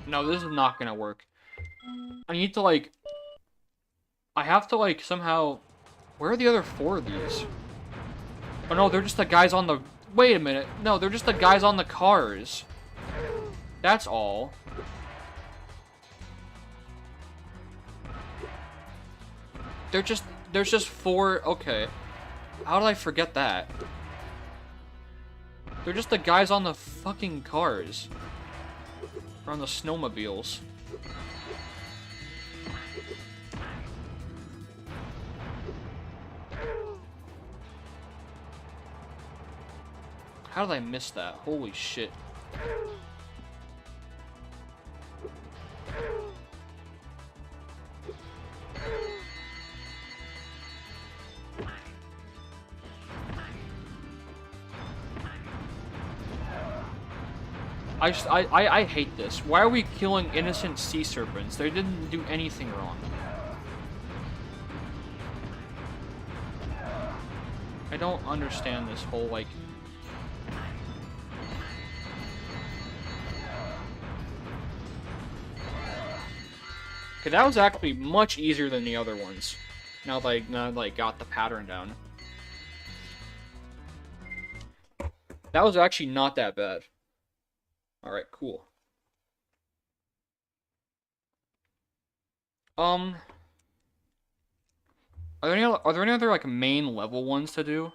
No, this is not gonna work. I need to, like... I have to, like, somehow... Where are the other 4 of these? Oh, no, they're just the guys on the... Wait a minute. No, they're just the guys on the cars. That's all. There's just 4... Okay. How did I forget that? They're just the guys on the fucking cars. Or on the snowmobiles. How did I miss that? Holy shit. I hate this. Why are we killing innocent sea serpents? They didn't do anything wrong. I don't understand this whole, like... Okay, that was actually much easier than the other ones. Now that I got the pattern down. That was actually not that bad. Alright, cool. Are there any other, like, main level ones to do?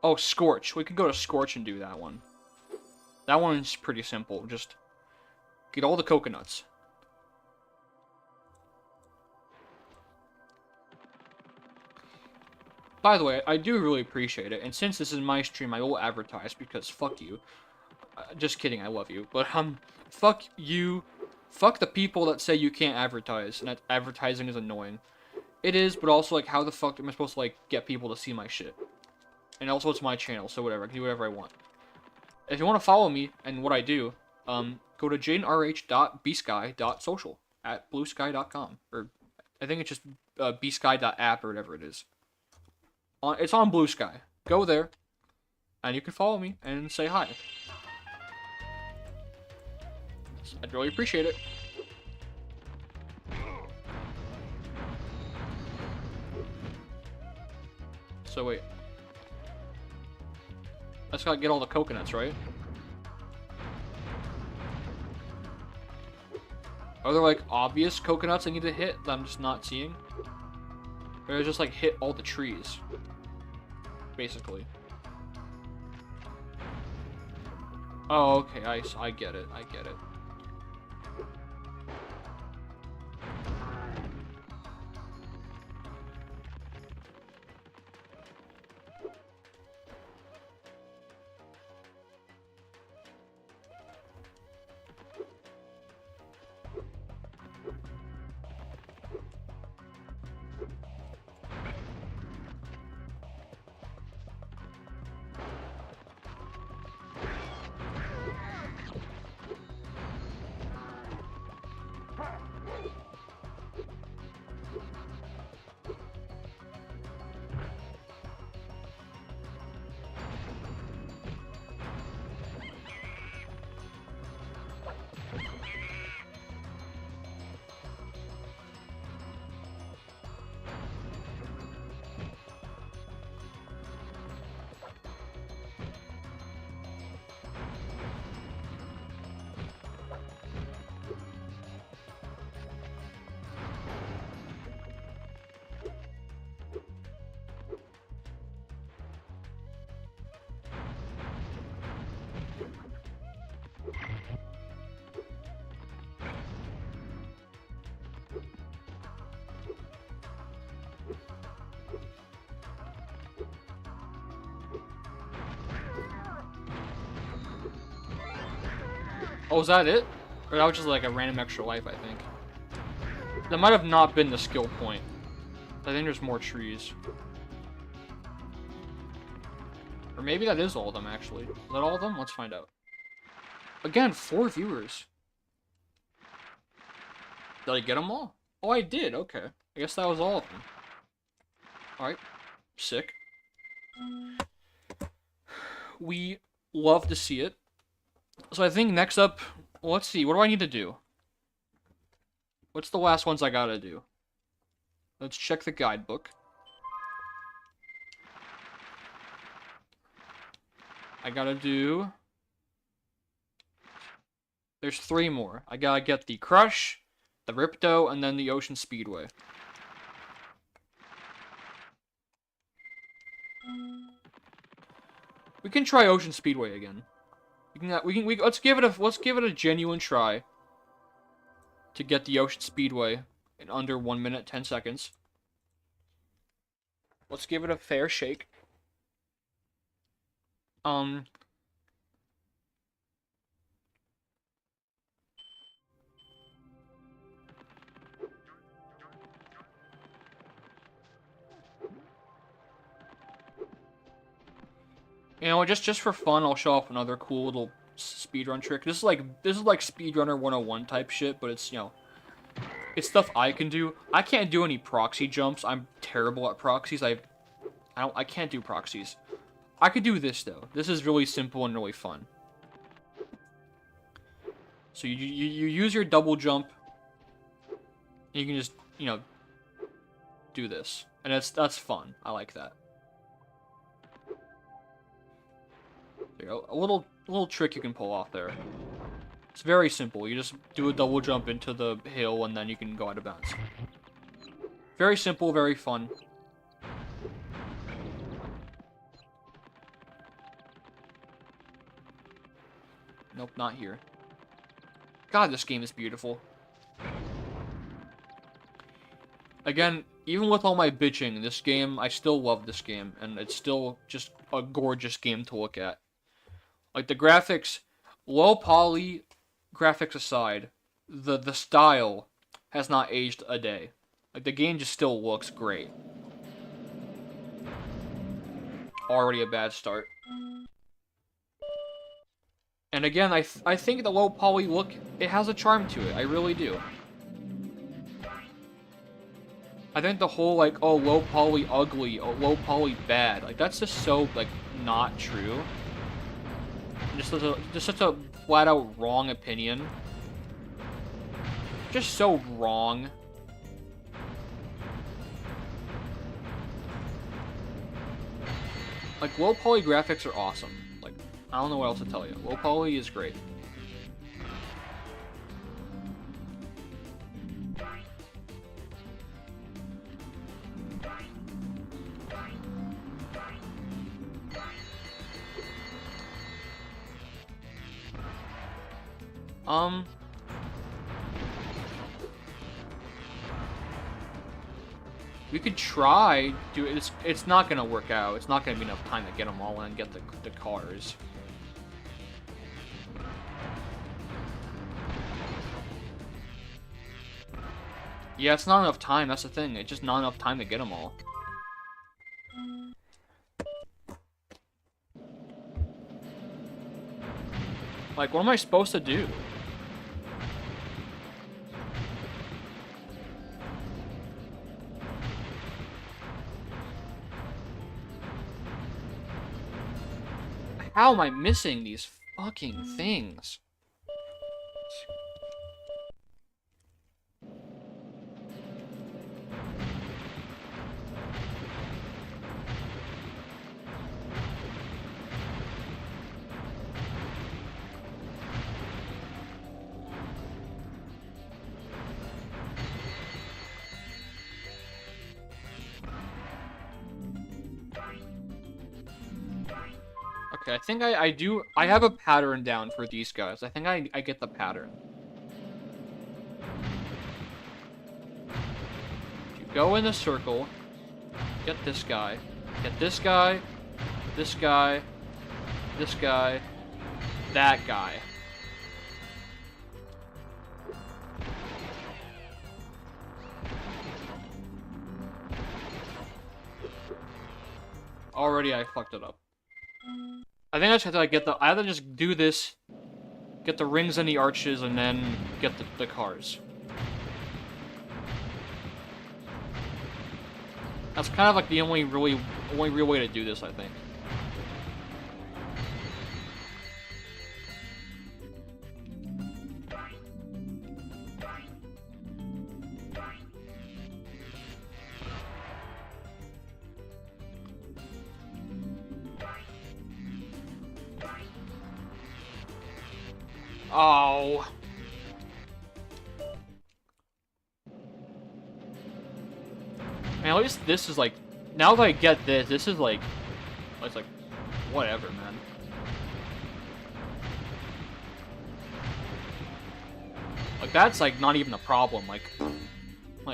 Oh, Scorch. We could go to Scorch and do that one. That one's pretty simple. Just get all the coconuts. By the way, I do really appreciate it, and since this is my stream, I will advertise, because fuck you. Just kidding, I love you. But, fuck you. Fuck the people that say you can't advertise, and that advertising is annoying. It is, but also, like, how the fuck am I supposed to, like, get people to see my shit? And also, it's my channel, so whatever, I can do whatever I want. If you want to follow me, and what I do, go to jadenrh.bsky.social at bluesky.com. Or, I think it's just bsky.app or whatever it is. It's on Blue Sky. Go there, and you can follow me and say hi. I'd really appreciate it. So wait. I just gotta get all the coconuts, right? Are there, like, obvious coconuts I need to hit that I'm just not seeing? Or just, like, hit all the trees? Basically. Oh, okay, I get it, I get it. Oh, is that it? Or that was just like a random extra life, I think. That might have not been the skill point. I think there's more trees. Or maybe that is all of them, actually. Is that all of them? Let's find out. Again, 4 viewers. Did I get them all? Oh, I did. Okay. I guess that was all of them. Alright. Sick. We love to see it. So I think next up, well, let's see. What do I need to do? What's the last ones I gotta do? Let's check the guidebook. I gotta do... There's 3 more. I gotta get the Crush, the Ripto, and then the Ocean Speedway. We can try Ocean Speedway again. Let's give it a genuine try to get the Ocean Speedway in under 1 minute 10 seconds. Let's give it a fair shake. You know, just for fun, I'll show off another cool little speedrun trick. This is like speedrunner 101 type shit, but it's, you know, it's stuff I can do. I can't do any proxy jumps. I'm terrible at proxies. I can't do proxies. I could do this though. This is really simple and really fun. So you use your double jump. And you can just, you know, do this. And that's fun. I like that. There you go. A little trick you can pull off there. It's very simple. You just do a double jump into the hill and then you can go out of bounds. Very simple, very fun. Nope, not here. God, this game is beautiful. Again, even with all my bitching, this game, I still love this game, and it's still just a gorgeous game to look at. Like, the graphics, low poly graphics aside, the style has not aged a day. Like, the game just still looks great. Already a bad start. And again, I think the low poly look, it has a charm to it. I really do. I think the whole, like, oh, low poly ugly, oh, low poly bad, like, that's just so, like, not true. Just such a flat-out wrong opinion. Just so wrong. Like, low poly graphics are awesome. Like, I don't know what else to tell you. Low poly is great. We could try do it. It's not gonna work out. It's not gonna be enough time to get them all in and get the cars. Yeah, it's not enough time. That's the thing. It's just not enough time to get them all. Like, what am I supposed to do? How am I missing these fucking things? Okay, I think I have a pattern down for these guys. I think I get the pattern. You go in a circle, get this guy, this guy, this guy, this guy, that guy. Already I fucked it up. I think I just have to like I have to just do this, get the rings and the arches, and then get the cars. That's kind of like the only real way to do this, I think. Oh. Man, at least this is like, now that I get this, this is like, it's like, whatever, man. Like, that's like not even a problem, like,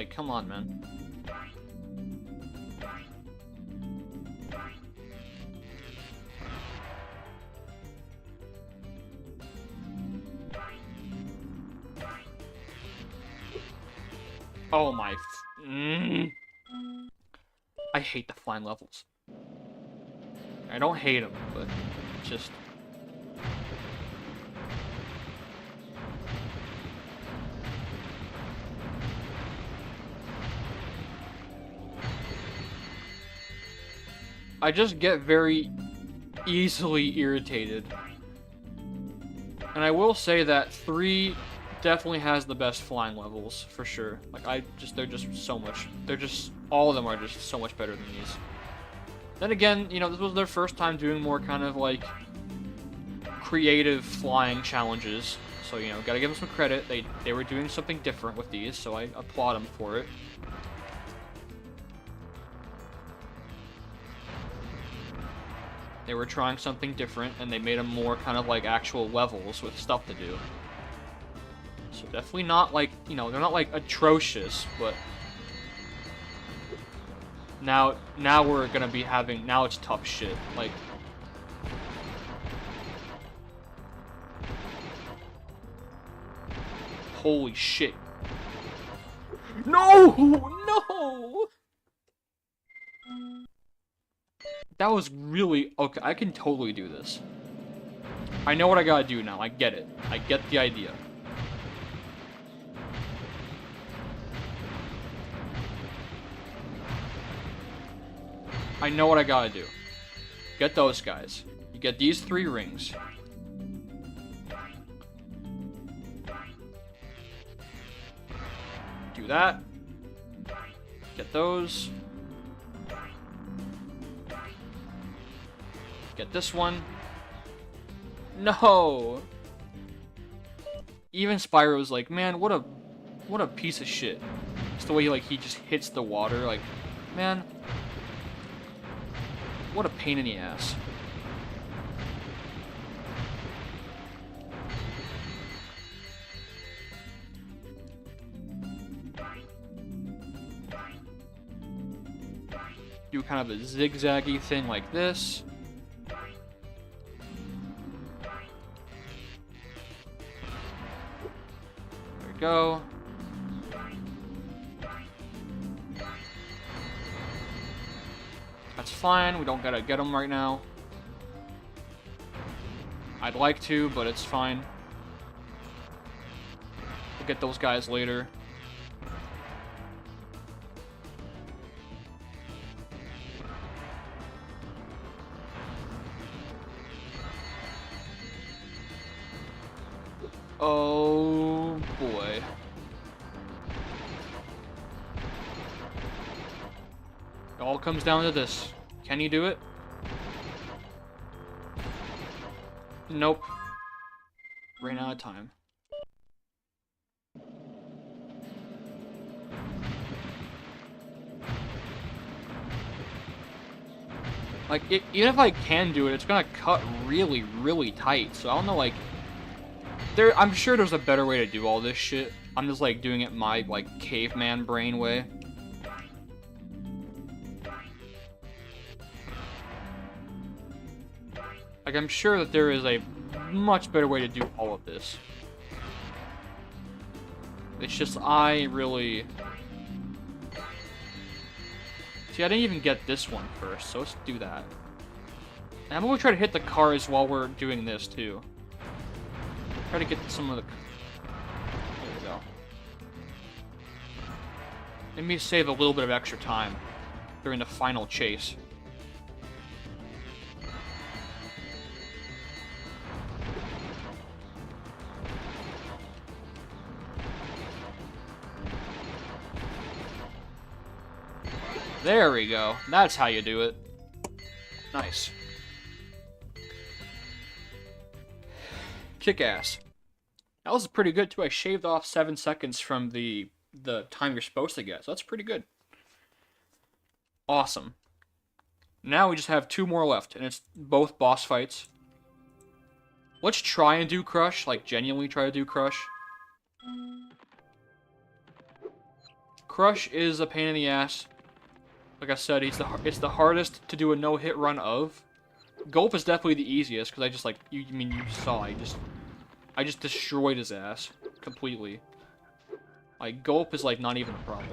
come on, man. Oh my... I hate the flying levels. I don't hate him, but just... I just get very easily irritated. And I will say that 3 definitely has the best flying levels, for sure. Like, they're just so much, all of them are just so much better than these. Then again, you know, this was their first time doing more kind of, like, creative flying challenges. So, you know, gotta give them some credit. They were doing something different with these, so I applaud them for it. They were trying something different, and they made them more kind of like actual levels with stuff to do. So definitely not like, you know, they're not like atrocious, but now we're gonna be having, now it's tough shit. Like, holy shit. No! No! That was really... Okay, I can totally do this. I know what I gotta do now. I get it. I get the idea. I know what I gotta do. Get those guys. You get these 3 rings. Do that. Get those. Get this one. No! Even Spyro's like, man, what a piece of shit. It's the way he just hits the water, like, man, what a pain in the ass. Do kind of a zigzaggy thing like this. Go. That's fine, we don't gotta get them right now. I'd like to, but it's fine. We'll get those guys later. Oh boy. It all comes down to this. Can you do it? Nope. Ran out of time. Like, even if I can do it, it's gonna cut really, really tight. So I don't know, like... I'm sure there's a better way to do all this shit. I'm just, like, doing it my, like, caveman brain way. Like, I'm sure that there is a much better way to do all of this. It's just, I really... See, I didn't even get this one first, so let's do that. And I'm gonna try to hit the cars while we're doing this, too. Try to get some of the... There we go. Let me save a little bit of extra time during the final chase. There we go. That's how you do it. Nice. Kick ass. That was pretty good too. I shaved off 7 seconds from the time you're supposed to get, so that's pretty good. Awesome. Now we just have 2 more left, and it's both boss fights. Let's try and do Crush, like genuinely try to do Crush. Crush is a pain in the ass. Like I said, it's the hardest to do a no-hit run of. Gulp is definitely the easiest, because I just, like, you saw, I just destroyed his ass completely. Like, Gulp is, like, not even a problem.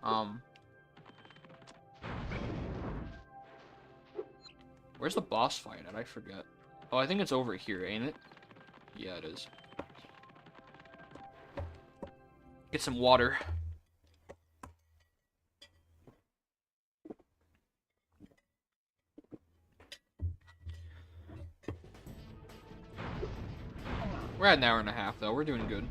Um, where's the boss fight at? I forget. Oh, I think it's over here, ain't it? Yeah, it is. Get some water. We're at an hour and a half, though. We're doing good.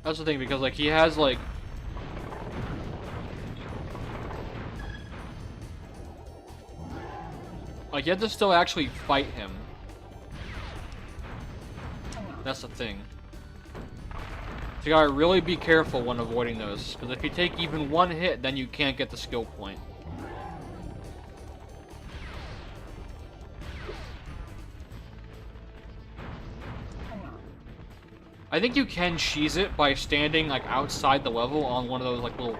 That's the thing, because, like, he has, like... Like, you have to still actually fight him. That's the thing. So you gotta really be careful when avoiding those, because if you take even one hit, then you can't get the skill point. I think you can cheese it by standing, like, outside the level on one of those, like, little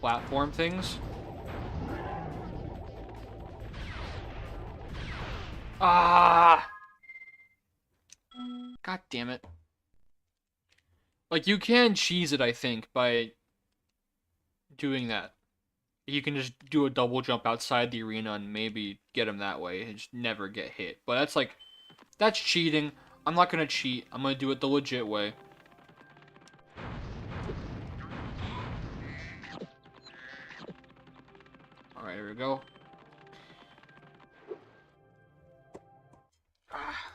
platform things. Ah! God damn it. Like, you can cheese it, I think, by doing that. You can just do a double jump outside the arena and maybe get him that way and just never get hit. But that's, like, that's cheating. I'm not gonna cheat. I'm gonna do it the legit way. Alright, here we go. Ah.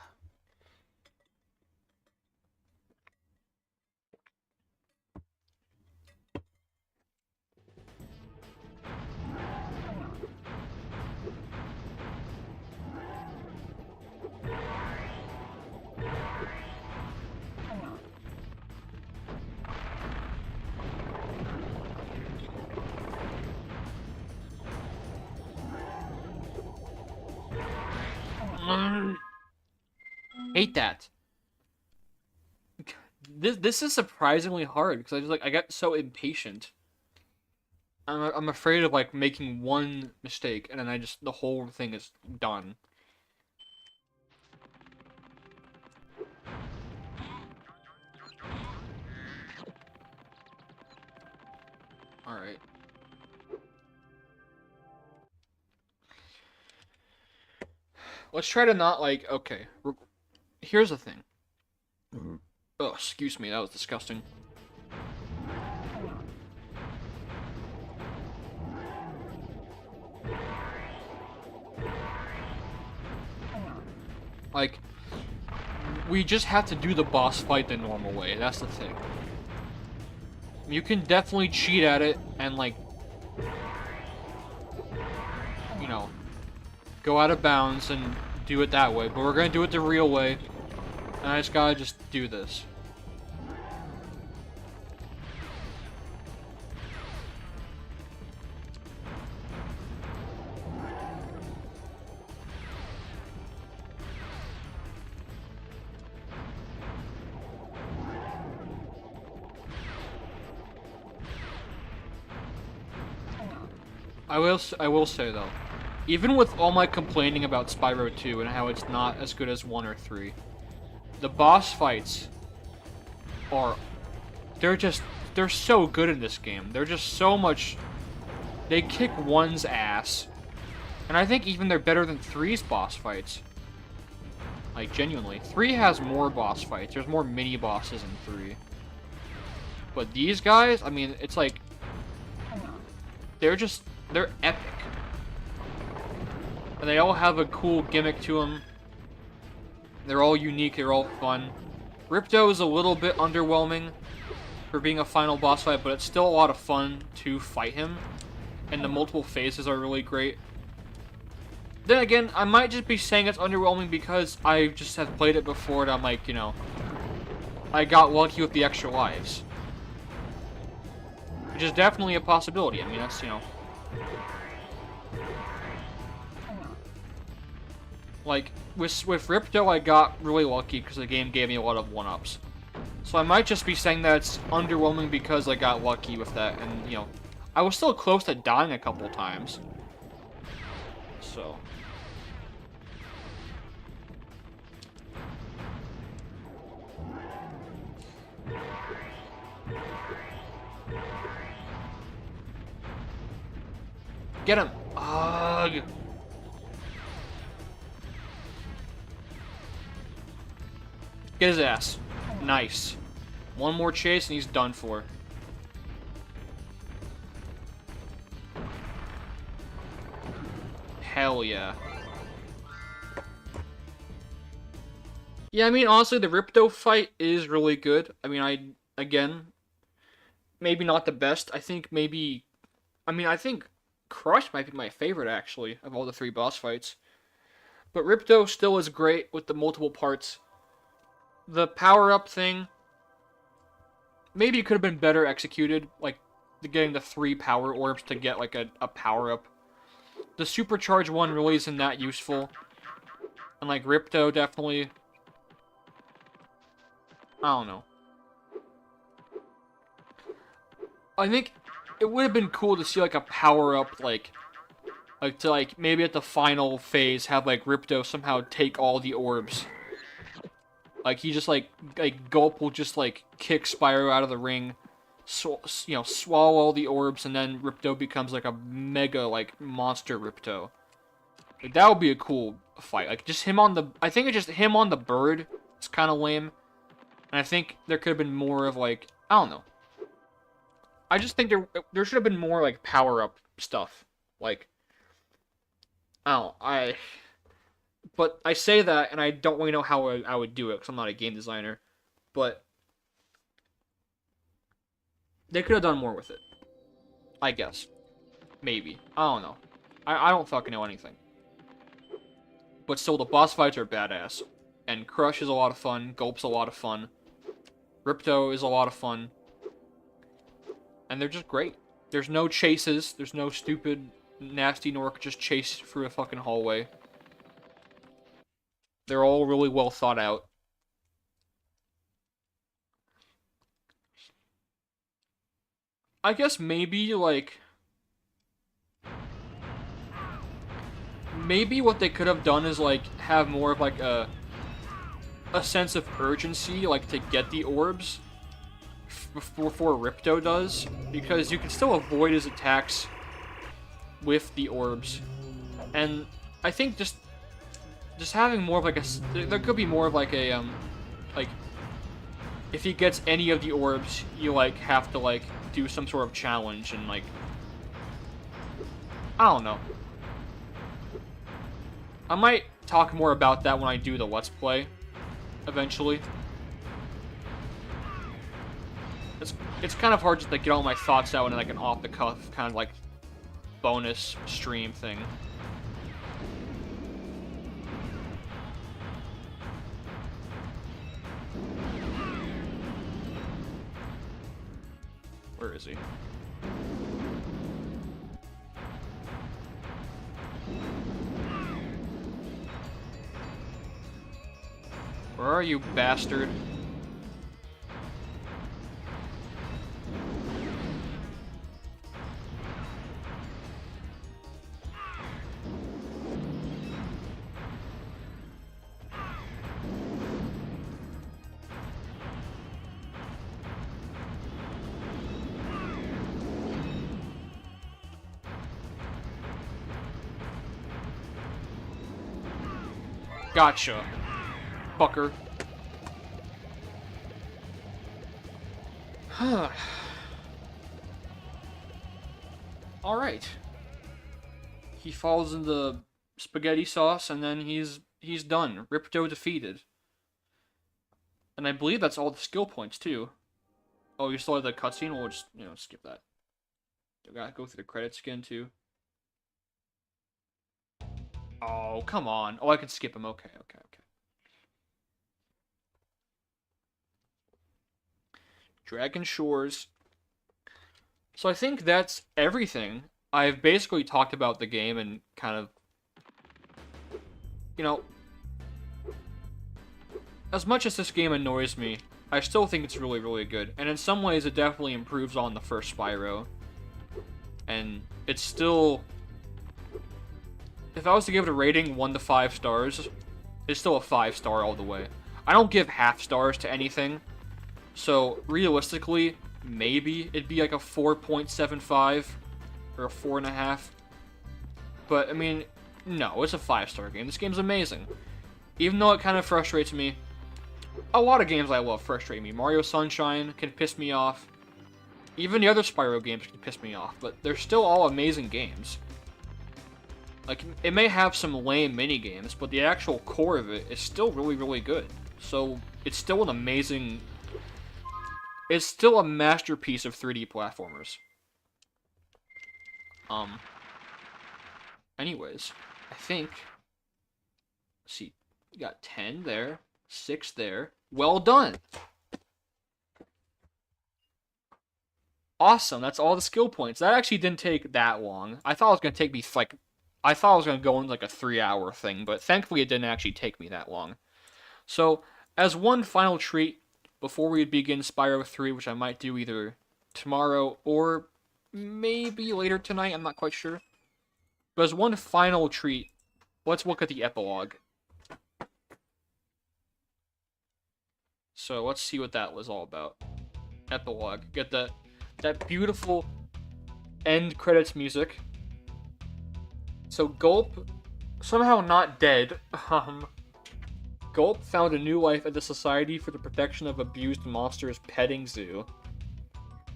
Hate that. This is surprisingly hard because I get so impatient. I'm afraid of like making one mistake and then the whole thing is done. All right. Let's try to not like okay. Here's the thing. Oh, excuse me, that was disgusting. Like, we just have to do the boss fight the normal way, that's the thing. You can definitely cheat at it and, like, you know, go out of bounds and do it that way, but we're gonna do it the real way, and I just gotta just do this. I will say though, even with all my complaining about Spyro 2 and how it's not as good as 1 or 3, the boss fights are they're so good in this game. They're just so much, they kick 1's ass. And I think even they're better than 3's boss fights. Like genuinely. 3 has more boss fights. There's more mini bosses in 3. But these guys, I mean, it's like they're epic. And they all have a cool gimmick to them. They're all unique, they're all fun. Ripto is a little bit underwhelming for being a final boss fight, but it's still a lot of fun to fight him. And the multiple phases are really great. Then again, I might just be saying it's underwhelming because I just have played it before and I'm like, you know, I got lucky with the extra lives. Which is definitely a possibility. I mean, that's, you know. Like, with Ripto, I got really lucky because the game gave me a lot of 1-ups. So I might just be saying that it's underwhelming because I got lucky with that, and, you know, I was still close to dying a couple times. so. Get him! Ugh! Get his ass. Nice. One more chase and he's done for. Hell yeah. Yeah, I mean, honestly, the Ripto fight is really good. I mean, again, maybe not the best. I think I think Crush might be my favorite, actually, of all the 3 boss fights. But Ripto still is great with the multiple parts. The power-up thing, maybe it could have been better executed, like, getting the 3 power orbs to get, like, a power-up. The supercharged one really isn't that useful. And, like, Ripto definitely... I don't know. I think it would have been cool to see, like, a power-up, like, to, like, maybe at the final phase have, like, Ripto somehow take all the orbs. Like, he just, like Gulp will just, like, kick Spyro out of the ring, you know, swallow all the orbs, and then Ripto becomes, like, a mega, like, monster Ripto. Like, that would be a cool fight. Like, just him on the... I think it's just him on the bird. It's kind of lame. And I think there could have been more of, like... I don't know. I just think there should have been more, like, power-up stuff. Like... But I say that, and I don't really know how I would do it, because I'm not a game designer. But... they could have done more with it. I guess. Maybe. I don't know. I don't fucking know anything. But still, the boss fights are badass. And Crush is a lot of fun. Gulp's a lot of fun. Ripto is a lot of fun. And they're just great. There's no chases. There's no stupid, nasty Nork just chase through a fucking hallway. They're all really well thought out. I guess maybe, like... maybe what they could have done is, like, have more of, like, a sense of urgency, like, to get the orbs before Ripto does, because you can still avoid his attacks with the orbs. And I think just having more of, like, there could be more of, like, a, like, if he gets any of the orbs, you, like, have to, like, do some sort of challenge, and, like, I don't know. I might talk more about that when I do the Let's Play, eventually. It's kind of hard just to get all my thoughts out in, like, an off-the-cuff kind of, like, bonus stream thing. Where is he? Where are you, bastard? Gotcha, fucker. Alright. He falls in the spaghetti sauce, and then he's done. Ripto defeated. And I believe that's all the skill points, too. Oh, you still have the cutscene? We'll just, you know, skip that. I gotta go through the credits again, too. Oh, come on. Oh, I can skip him. Okay. Dragon Shores. So I think that's everything. I've basically talked about the game and kind of, you know, as much as this game annoys me, I still think it's really, really good. And in some ways, it definitely improves on the first Spyro. And it's still... if I was to give it a rating 1 to 5 stars, it's still a 5-star all the way. I don't give half stars to anything, so realistically, maybe it'd be like a 4.75 or a 4.5. But I mean, no, it's a 5-star game. This game's amazing. Even though it kind of frustrates me, a lot of games I love frustrate me. Mario Sunshine can piss me off. Even the other Spyro games can piss me off, but they're still all amazing games. Like, it may have some lame mini games, but the actual core of it is still really, really good. So, it's still an amazing... It's still a masterpiece of 3D platformers. Anyways, I think... Let's see, you got 10 there, 6 there. Well done! Awesome, that's all the skill points. That actually didn't take that long. I thought it was going to take me, like... I thought I was going to go into, like, a 3-hour thing, but thankfully it didn't actually take me that long. So, as one final treat, before we begin Spyro 3, which I might do either tomorrow or maybe later tonight, I'm not quite sure. But as one final treat, let's look at the epilogue. So, let's see what that was all about. Epilogue. Get that beautiful end credits music. So Gulp, somehow not dead, Gulp found a new life at the Society for the Protection of Abused Monsters petting zoo.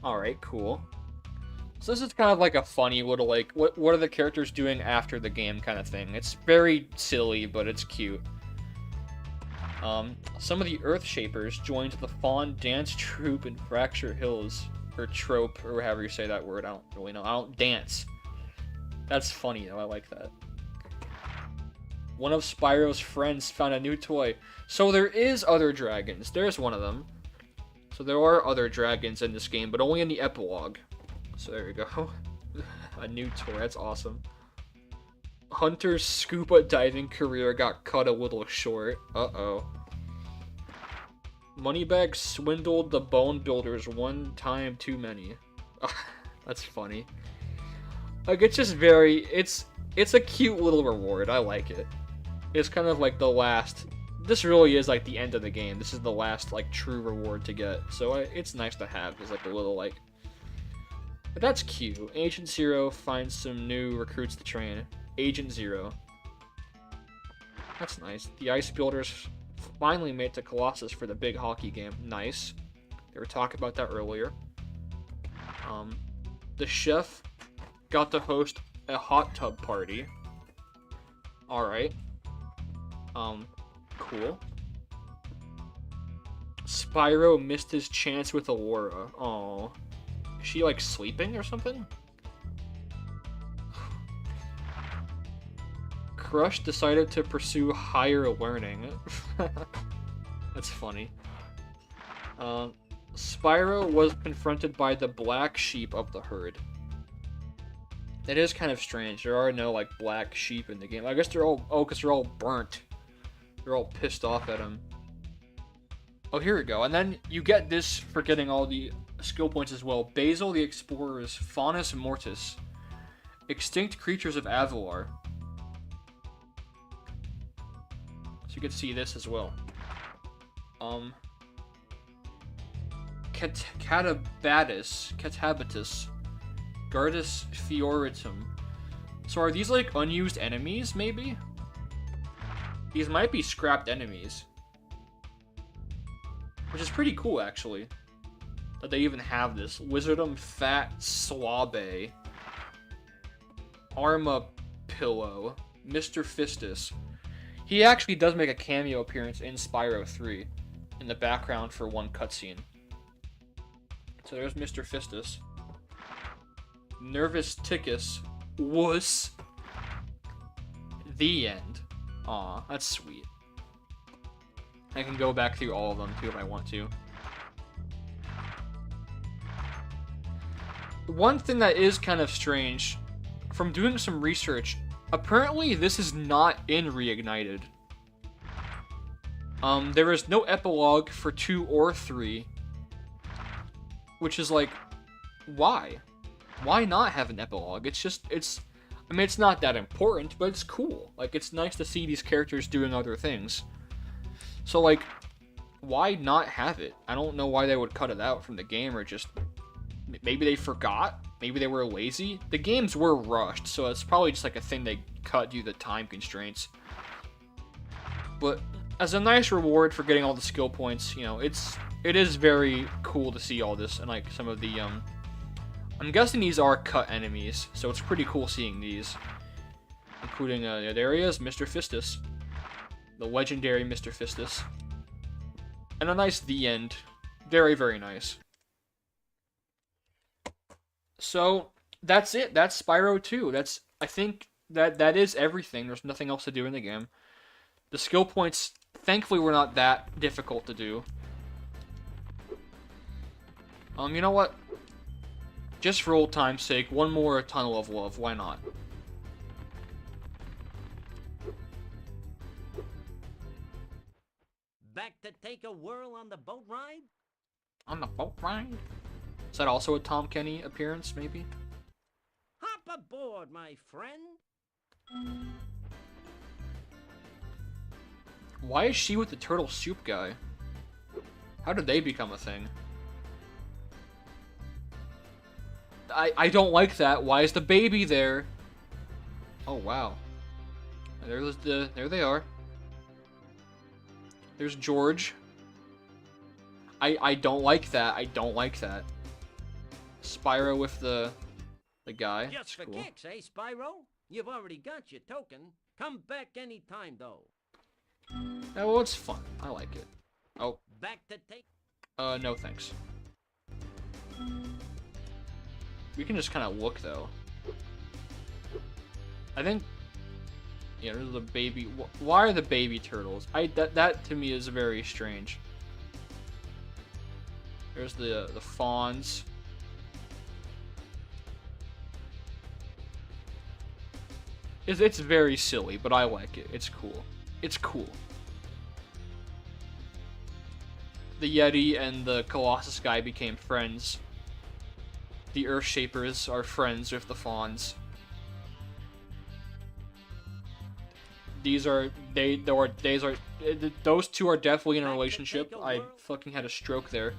Alright, cool. So this is kind of like a funny little, like, what are the characters doing after the game kind of thing. It's very silly, but it's cute. Some of the Earthshapers joined the Fawn Dance Troupe in Fracture Hills, or Trope, or however you say that word, I don't really know. I don't dance. That's funny, though. I like that. One of Spyro's friends found a new toy. So there is other dragons. There's one of them. So there are other dragons in this game, but only in the epilogue. So there you go. A new toy. That's awesome. Hunter's scuba diving career got cut a little short. Uh-oh. Moneybag swindled the Bone Builders one time too many. That's funny. Like, it's just very, it's a cute little reward. I like it. It's kind of like the last, this really is like the end of the game. This is the last, like, true reward to get. So it's nice to have as like a little, like, but that's cute. Agent Zero finds some new recruits to train. Agent Zero. That's nice. The Ice Builders finally made it to Colossus for the big hockey game. Nice. They were talking about that earlier. The chef got to host a hot tub party. Alright. Cool. Spyro missed his chance with Aurora. Aww. Is she, like, sleeping or something? Crush decided to pursue higher learning. That's funny. Spyro was confronted by the black sheep of the herd. It is kind of strange. There are no, like, black sheep in the game. I guess they're all... Oh, because they're all burnt. They're all pissed off at him. Oh, here we go. And then you get this for getting all the skill points as well. Basil the Explorer's Faunus Mortis. Extinct Creatures of Avalar. So you can see this as well. Catabatus. Gardus Fioritum. So are these, like, unused enemies, maybe? These might be scrapped enemies. Which is pretty cool, actually. That they even have this. Wizardum Fat Swabe. Arma Pillow. Mr. Fistus. He actually does make a cameo appearance in Spyro 3. In the background for one cutscene. So there's Mr. Fistus. Nervous Tickus. Wuss. The end. Aw, that's sweet. I can go back through all of them too if I want to. One thing that is kind of strange, from doing some research, apparently this is not in Reignited. There is no epilogue for 2 or 3. Which is like, why? Why not have an epilogue? It's just, I mean, it's not that important, but it's cool. Like, it's nice to see these characters doing other things. So, like, why not have it? I don't know why they would cut it out from the game, or just... Maybe they forgot? Maybe they were lazy? The games were rushed, so it's probably just like a thing they cut due to the time constraints. But as a nice reward for getting all the skill points, you know, it is very cool to see all this, and like some of the I'm guessing these are cut enemies, so it's pretty cool seeing these, including there he is, Mr. Fistus, the legendary Mr. Fistus, and a nice the end, very very nice. So that's it. That's Spyro 2. I think that is everything. There's nothing else to do in the game. The skill points, thankfully, were not that difficult to do. You know what? Just for old time's sake, one more Tunnel of Love. Why not? Back to take a whirl on the boat ride? On the boat ride? Is that also a Tom Kenny appearance, maybe? Hop aboard, my friend. Why is she with the turtle soup guy? How did they become a thing? I don't like that. Why is the baby there? Oh wow. There they are. There's George. I don't like that. I don't like that. Spyro with the guy. Just That's for cool. kicks, eh, Spyro? You've already got your token. Come back anytime, though. Oh, well, it's fun. I like it. Oh, Back to take... no thanks. We can just kind of look, though. I think... Yeah, there's the baby... Why are the baby turtles? That to me is very strange. There's the fawns. It's very silly, but I like it. It's cool. It's cool. The Yeti and the Colossus guy became friends. The Earthshapers are friends with the fawns. Those two are definitely in a relationship. I fucking had a stroke there.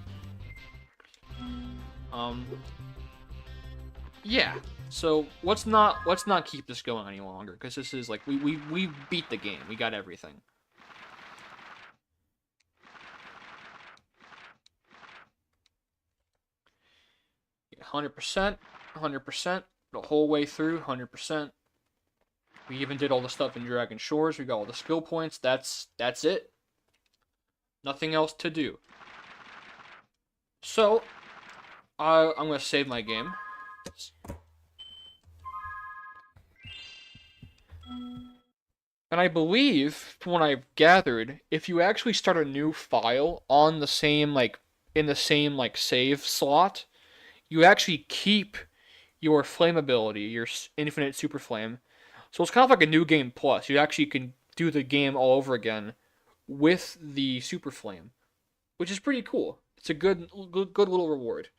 Yeah. So let's not keep this going any longer, because this is like we beat the game. We got everything. Yeah, 100%, 100%, the whole way through, 100%. We even did all the stuff in Dragon Shores. We got all the skill points. That's it. Nothing else to do. So I'm gonna save my game. And I believe, from what I've gathered, if you actually start a new file on the same, like, in the same, like, save slot, you actually keep your flame ability, your infinite super flame. So it's kind of like a new game plus. You actually can do the game all over again with the super flame, which is pretty cool. It's a good little reward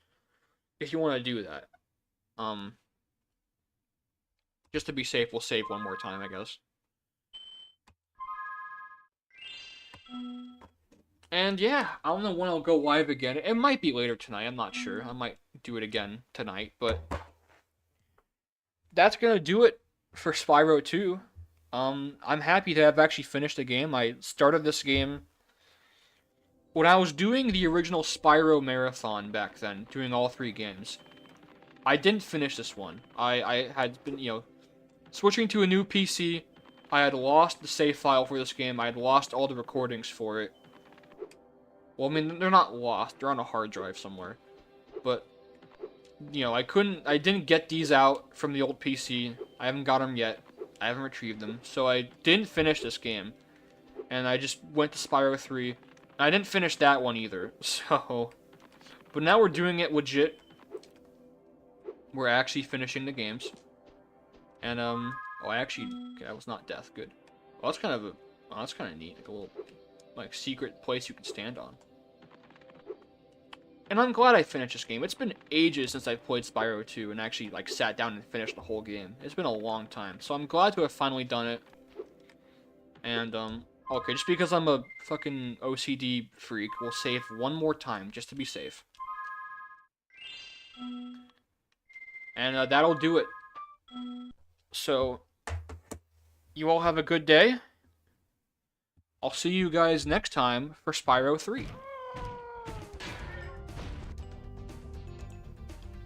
if you want to do that. Just to be safe, we'll save one more time, I guess. And yeah, I don't know when I'll go live again. It might be later tonight, I'm not sure. I might do it again tonight, but that's gonna do it for Spyro 2. I'm happy to have actually finished the game. I started this game when I was doing the original Spyro marathon back then, doing all 3 games. I didn't finish this one. I had been, switching to a new PC. I had lost the save file for this game. I had lost all the recordings for it. Well, I mean, they're not lost. They're on a hard drive somewhere. But, I didn't get these out from the old PC. I haven't got them yet. I haven't retrieved them. So I didn't finish this game. And I just went to Spyro 3. I didn't finish that one either. So, but now we're doing it legit. We're actually finishing the games. And, okay, that was not death. Good. Well, that's kind of neat. Like a little, secret place you can stand on. And I'm glad I finished this game. It's been ages since I've played Spyro 2 and actually, like, sat down and finished the whole game. It's been a long time. So I'm glad to have finally done it. And, okay, just because I'm a fucking OCD freak, we'll save one more time, just to be safe. And, that'll do it. So, you all have a good day. I'll see you guys next time for Spyro 3.